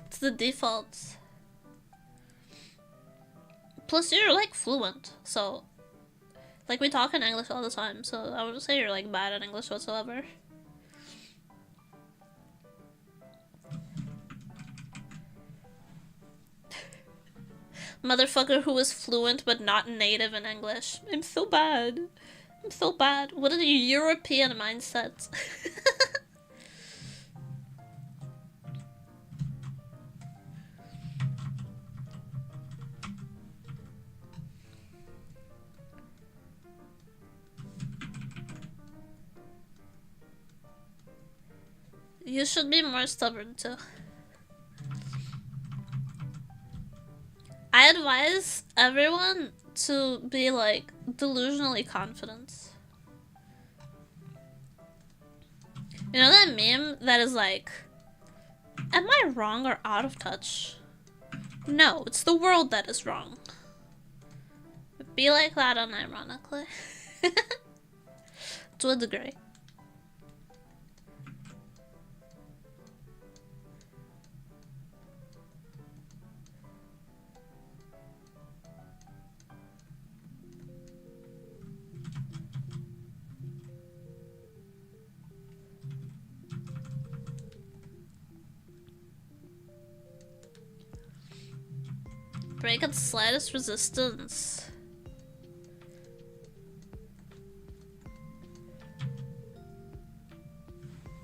It's the default. Plus you're like fluent, so like we talk in English all the time, so I wouldn't say you're like bad at English whatsoever. Motherfucker who is fluent but not native in English. I'm so bad. I'm so bad. What are the European mindset? You should be more stubborn too. I advise everyone to be like delusionally confident. You know that meme that is like, am I wrong or out of touch? No, it's the world that is wrong. Be like that unironically. To a degree. Break its slightest resistance.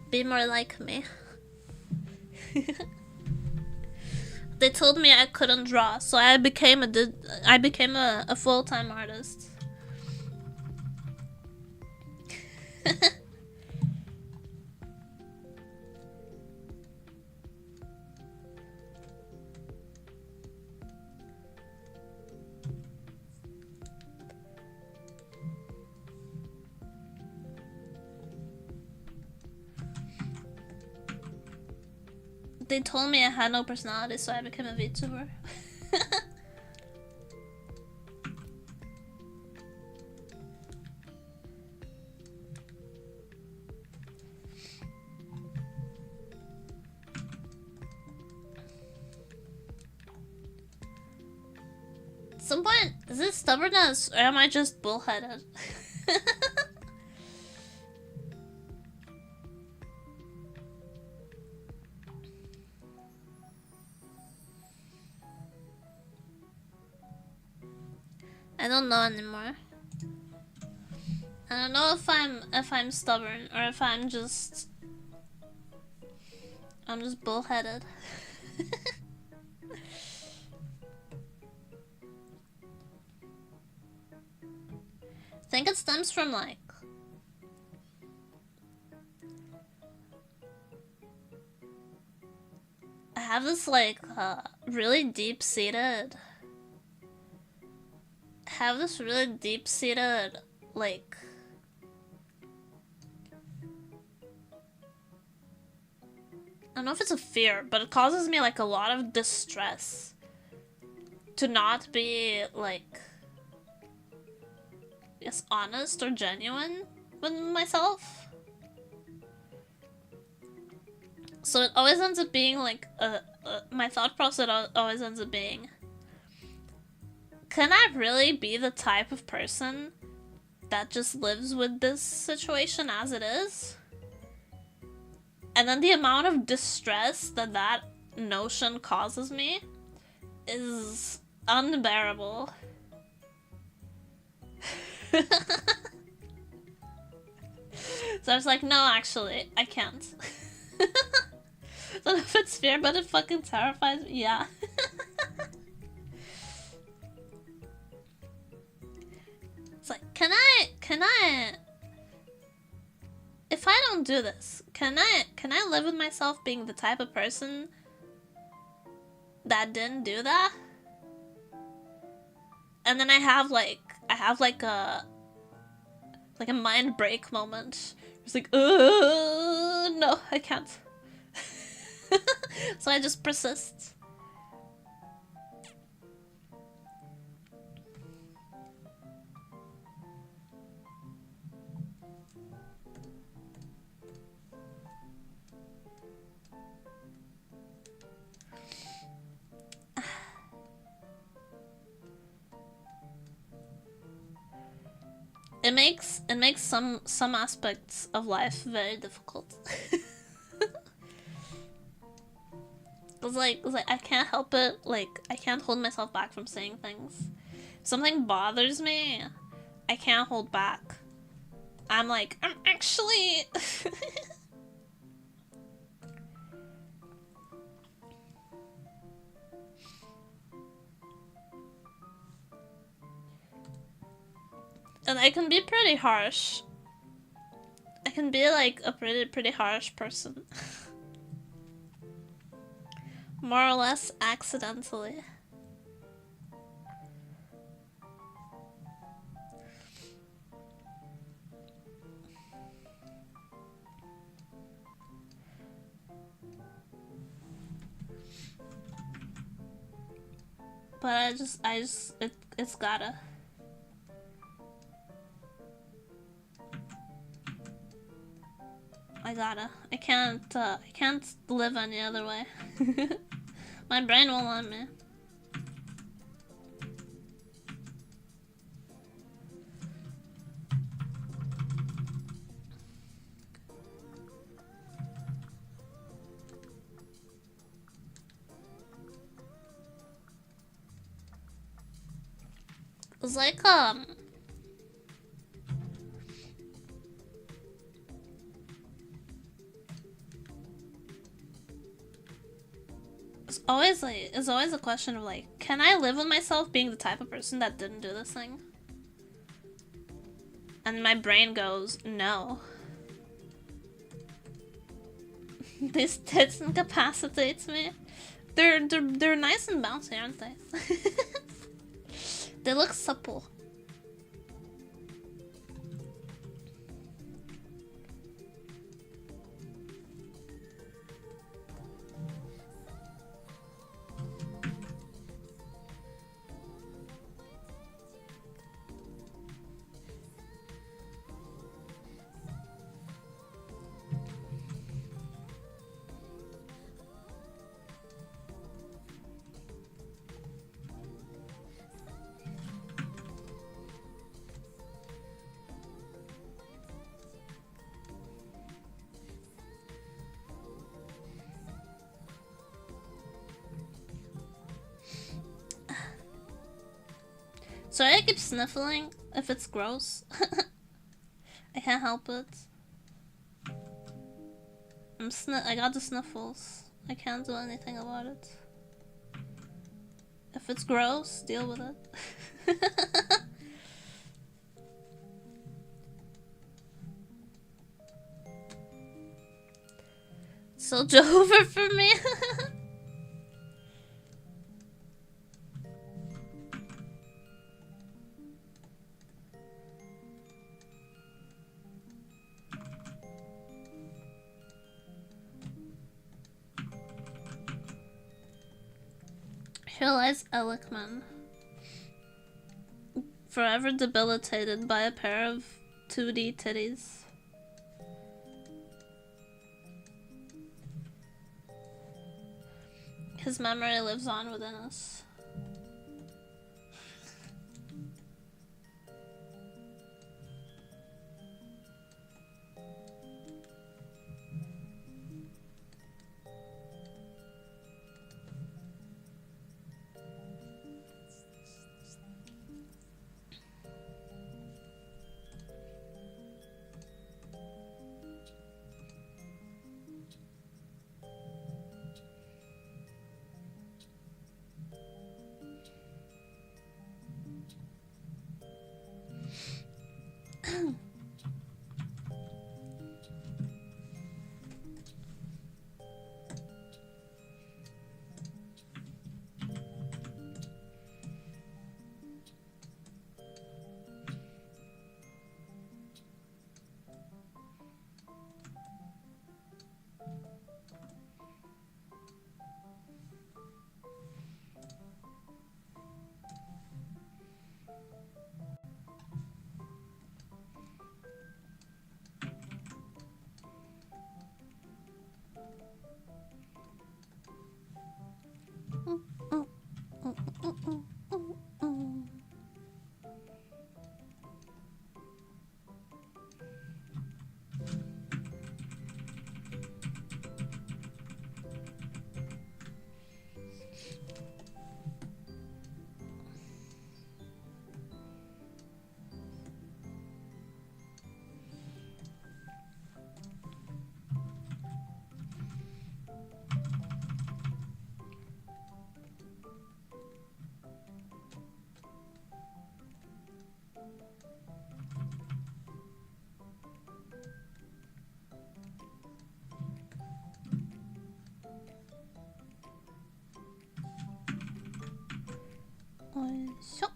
Be more like me. They told me I couldn't draw, so I became a full-time artist. They told me I had no personality, so I became a VTuber. At some point, is it stubbornness or am I just bullheaded? I don't know anymore. I don't know if I'm stubborn or if I'm just bullheaded. I think it stems from like I have this like really deep-seated like I don't know if it's a fear, but it causes me like a lot of distress to not be like I guess honest or genuine with myself. So it always ends up being like my thought process always ends up being, can I really be the type of person that just lives with this situation as it is? And then the amount of distress that that notion causes me is unbearable. So I was like, no, actually, I can't. I don't know if it's fear, but it fucking terrifies me. Yeah. It's like, can I if I don't do this, can I live with myself being the type of person that didn't do that? And then I have like a mind break moment. It's like, no, I can't. So I just persist. it makes some aspects of life very difficult. It's like I can't help it. Like I can't hold myself back from saying things. If something bothers me, I can't hold back. I'm like, I'm actually. And I can be pretty harsh. I can be like a pretty harsh person. More or less accidentally. But it's gotta. I can't live any other way. My brain won't let me. It's like, it's always a question of like, can I live with myself being the type of person that didn't do this thing? And my brain goes, no. These tits incapacitates me. They're nice and bouncy, aren't they? They look supple. Sorry I keep sniffling if it's gross. I can't help it. I got the sniffles. I can't do anything about it. If it's gross, deal with it. So over for me. Realize Elikman. Forever debilitated by a pair of 2D titties. His memory lives on within us. So.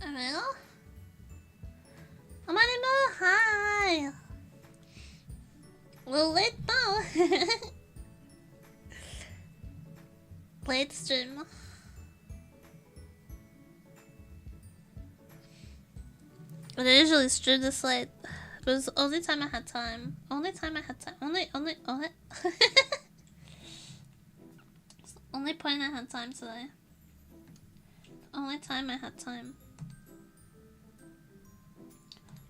Hello? Amanimo, hi! Well, late now. Late stream. I usually stream this late. But it was the only time I had time. Only time I had time. Only. It's the only point I had time today. The only time I had time.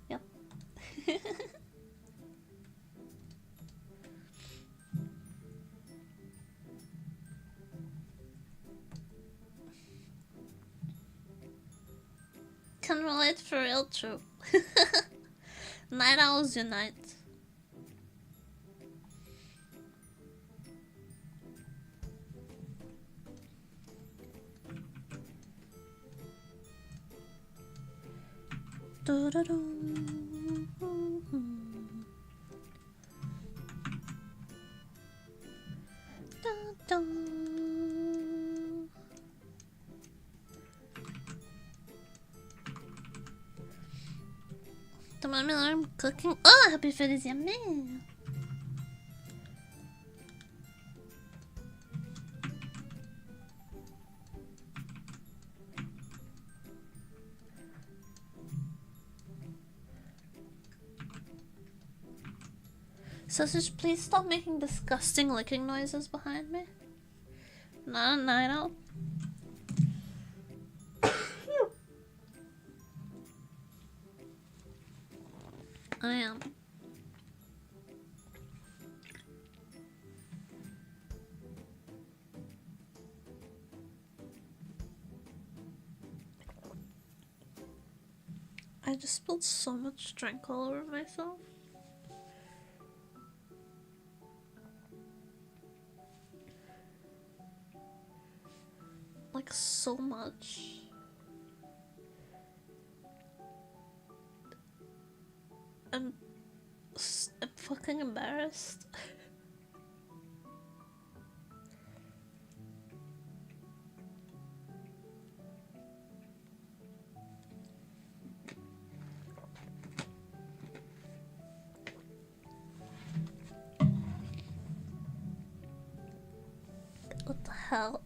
Yep. Can relate for real, true. Night owls unite. The mommy alarm cooking. Oh, happy food is yummy. Sausage, please stop making disgusting licking noises behind me. Not a night owl. I am. I just spilled so much drink all over myself. Like so much. I'm fucking embarrassed. What the hell?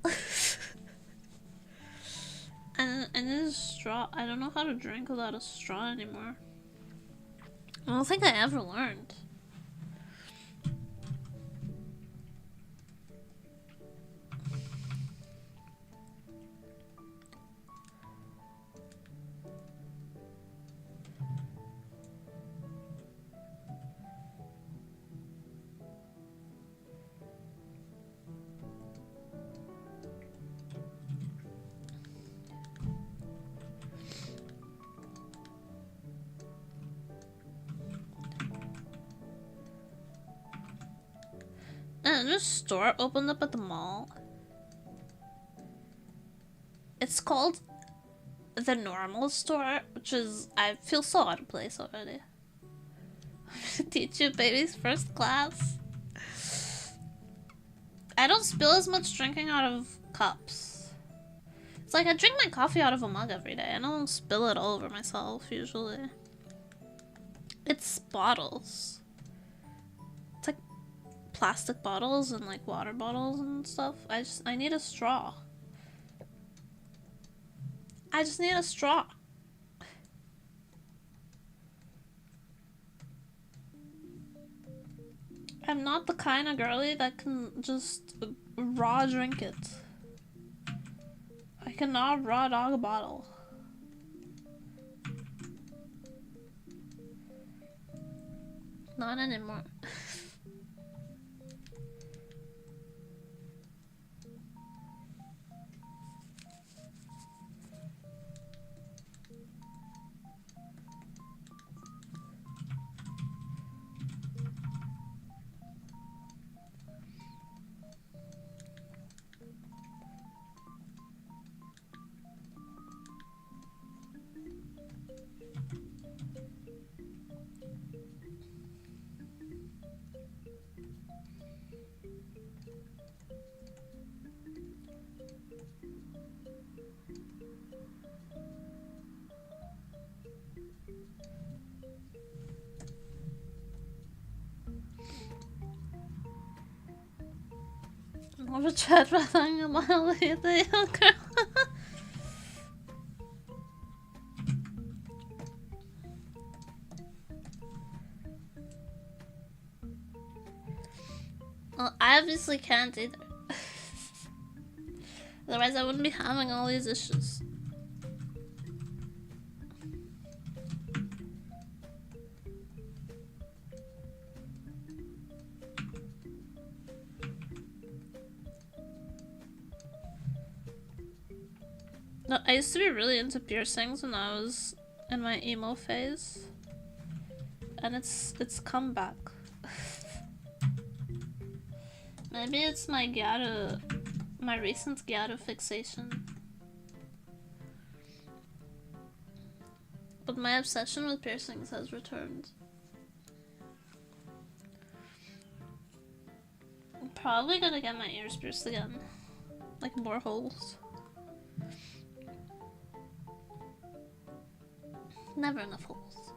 I need a straw. I don't know how to drink without a straw anymore. I don't think I ever learned. A new store opened up at the mall. It's called the Normal Store, which is, I feel so out of place already. Teach you baby's first class. I don't spill as much drinking out of cups. It's like I drink my coffee out of a mug every day. I don't spill it all over myself usually. It's bottles. It's like plastic bottles and like water bottles and stuff. I need a straw. I just need a straw. I'm not the kind of girly that can just raw drink it. I cannot raw dog a bottle. Not anymore. Never tried running a mile either, young girl. Well, I obviously can't either. Otherwise I wouldn't be having all these issues. No, I used to be really into piercings when I was in my emo phase. And it's come back. Maybe it's my recent ghetto fixation. But my obsession with piercings has returned. I'm probably gonna get my ears pierced again. Like more holes. Never enough holes.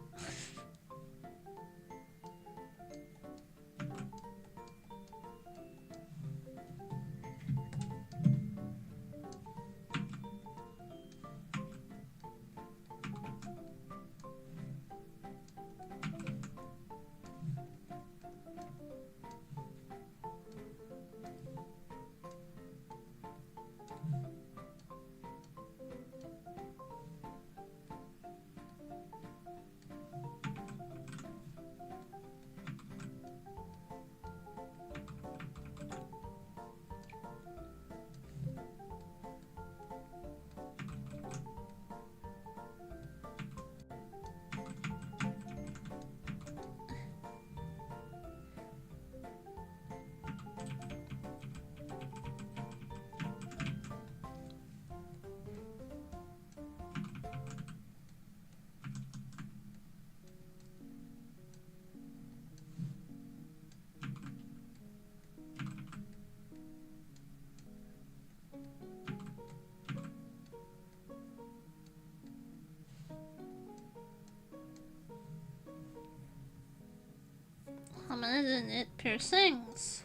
How many did it piercings?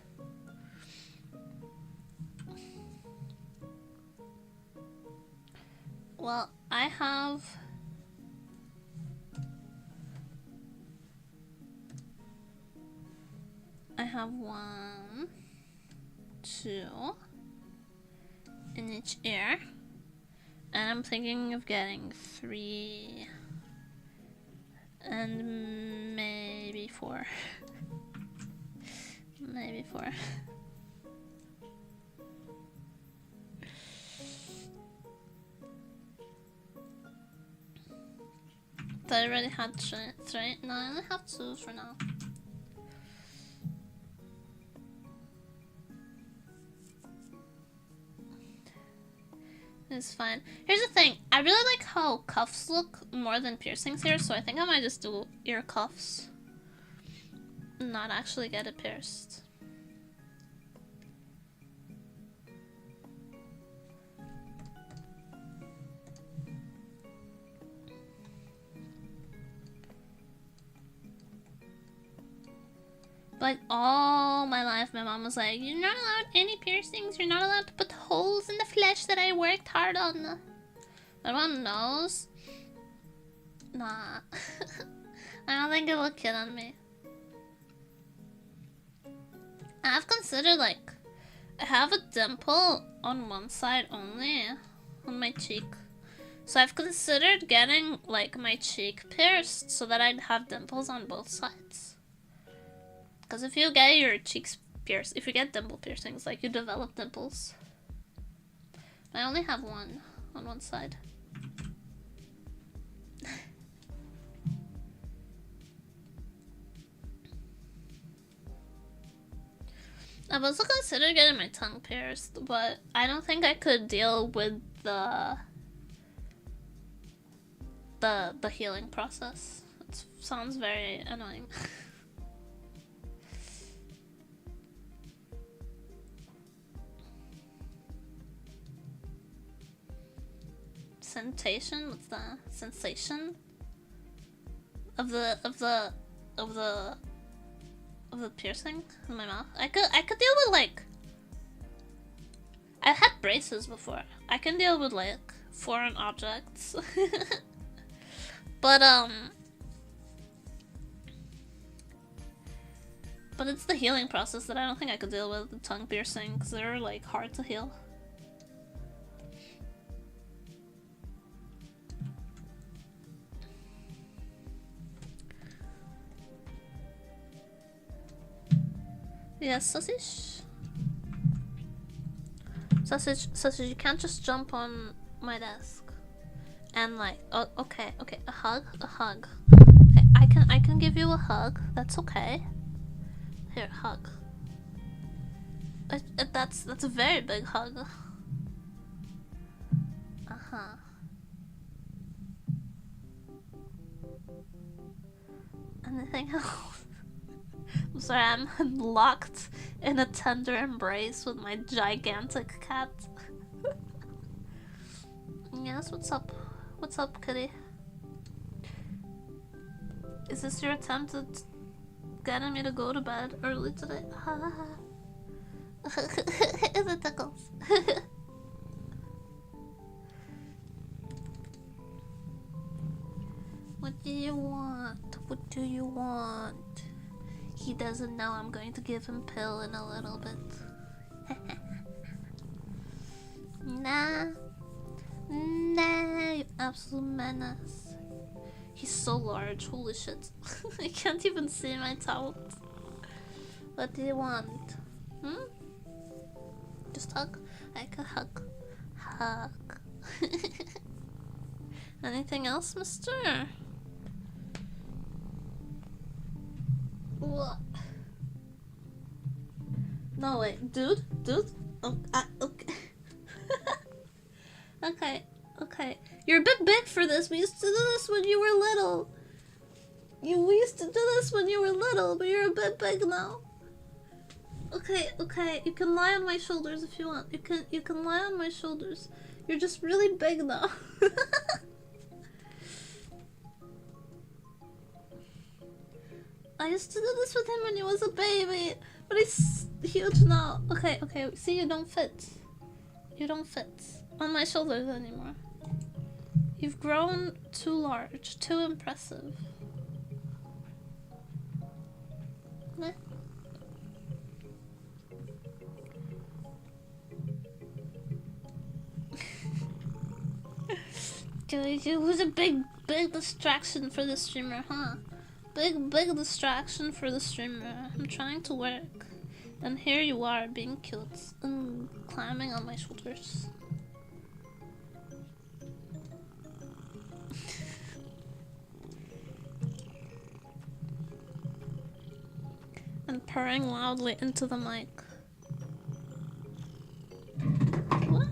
Well, I have one, two in each ear, and I'm thinking of getting 3 and maybe 4. Maybe 4. I already had 3. No, I only have 2 for now. It's fine. Here's the thing. I really like how cuffs look more than piercings here, so I think I might just do ear cuffs. Not actually get it pierced. Like all my life, my mom was like, "You're not allowed any piercings. You're not allowed to put holes in the flesh that I worked hard on." My mom knows. Nah, I don't think it will kill on me. I've considered like, I have a dimple on one side only, on my cheek. So I've considered getting like my cheek pierced so that I'd have dimples on both sides. Because if you get your cheeks pierced, if you get dimple piercings, like you develop dimples. I only have one on one side. I've also considered getting my tongue pierced, but I don't think I could deal with the healing process. It sounds very annoying. Sensation? What's the sensation of the piercing in my mouth? I could deal with like, I've had braces before. I can deal with like foreign objects. But it's the healing process that I don't think I could deal with. The tongue piercing, because they're like hard to heal. Yes, sausage. Sausage, you can't just jump on my desk. And like, oh, okay, a hug. Okay, I can give you a hug. That's okay. Here, hug. That's a very big hug. Anything else? I'm sorry, I'm locked in a tender embrace with my gigantic cat. Yes, what's up? What's up, kitty? Is this your attempt at getting me to go to bed early today? It tickles. What do you want? What do you want? He doesn't know I'm going to give him pill in a little bit. Nah, you absolute menace. He's so large, holy shit. I can't even see my tout. What do you want? Just hug? I can hug. Hug. Anything else, mister? What? No, wait, dude? Oh, okay. Okay. You're a bit big for this. We used to do this when you were little. We used to do this when you were little, but you're a bit big now. Okay. You can lie on my shoulders if you want. You can lie on my shoulders. You're just really big now. I used to do this with him when he was a baby, but he's huge now. Okay. See, you don't fit. You don't fit on my shoulders anymore. You've grown too large, too impressive. Meh. It was a big distraction for the streamer, huh? Big distraction for the streamer. I'm trying to work. And here you are, being cute and climbing on my shoulders. And purring loudly into the mic. What?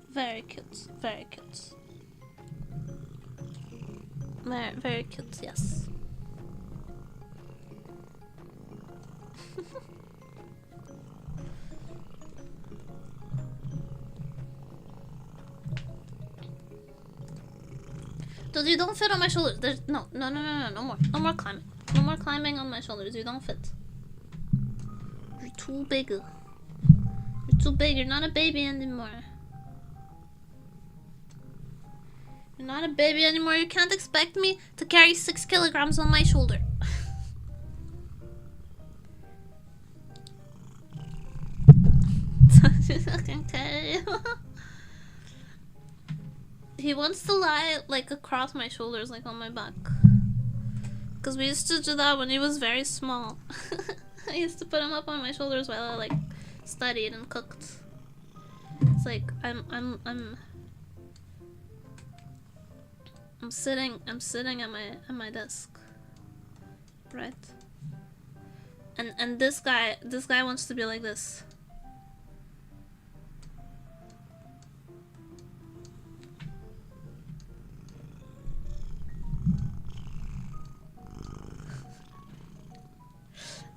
Very cute, very cute. Very cute, yes. Because you don't fit on my shoulders. There's no more. No more climbing. No more climbing on my shoulders. You don't fit. You're too big. You're too big. You're not a baby anymore. You're not a baby anymore. You can't expect me to carry 6 kilograms on my shoulder. He wants to lie like across my shoulders, like on my back. Cause we used to do that when he was very small. I used to put him up on my shoulders while I like studied and cooked. It's like I'm sitting at my desk. Right. And this guy wants to be like this.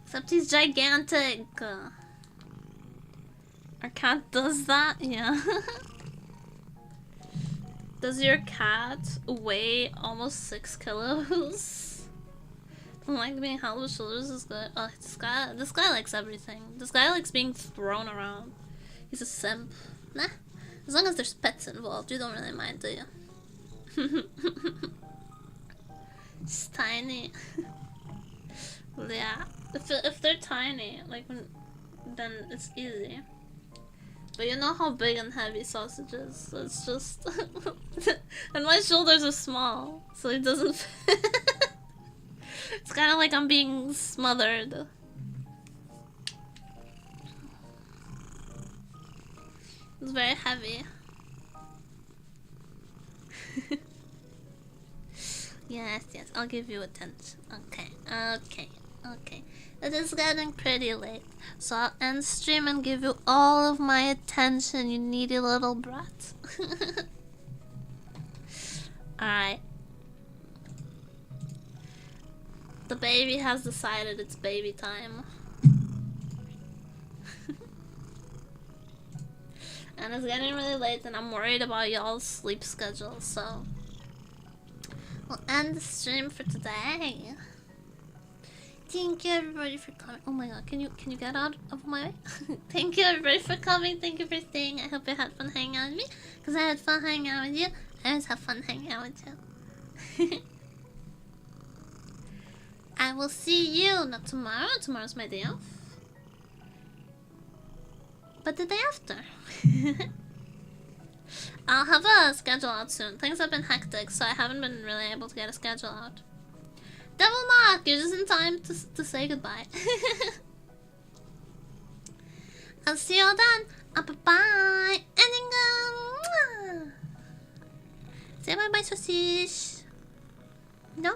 Except he's gigantic. Our cat does that? Yeah. Does your cat weigh almost 6 kilos? Don't like being held with shoulders is good. Oh, this guy likes everything. This guy likes being thrown around. He's a simp. Nah. As long as there's pets involved, you don't really mind, do you? It's tiny. Yeah. If they're tiny, like then it's easy. But you know how big and heavy sausage is, so it's just and my shoulders are small, so it doesn't fit. It's kind of like I'm being smothered. It's very heavy. Yes, I'll give you attention. Okay. It is getting pretty late, so I'll end stream and give you all of my attention, you needy little brat. Alright. The baby has decided it's baby time. And it's getting really late and I'm worried about y'all's sleep schedule, so we'll end the stream for today. Thank you everybody for coming. Oh my god, can you get out of my way? Thank you everybody for coming. Thank you for staying. I hope you had fun hanging out with me. Because I had fun hanging out with you. I always have fun hanging out with you. I will see you not tomorrow. Tomorrow's my day off. But the day after. I'll have a schedule out soon. Things have been hectic, so I haven't been really able to get a schedule out. Devil Mark, you're just in time to say goodbye. I'll see you all then. Bye-bye. Ending. Say bye-bye, sausage. No?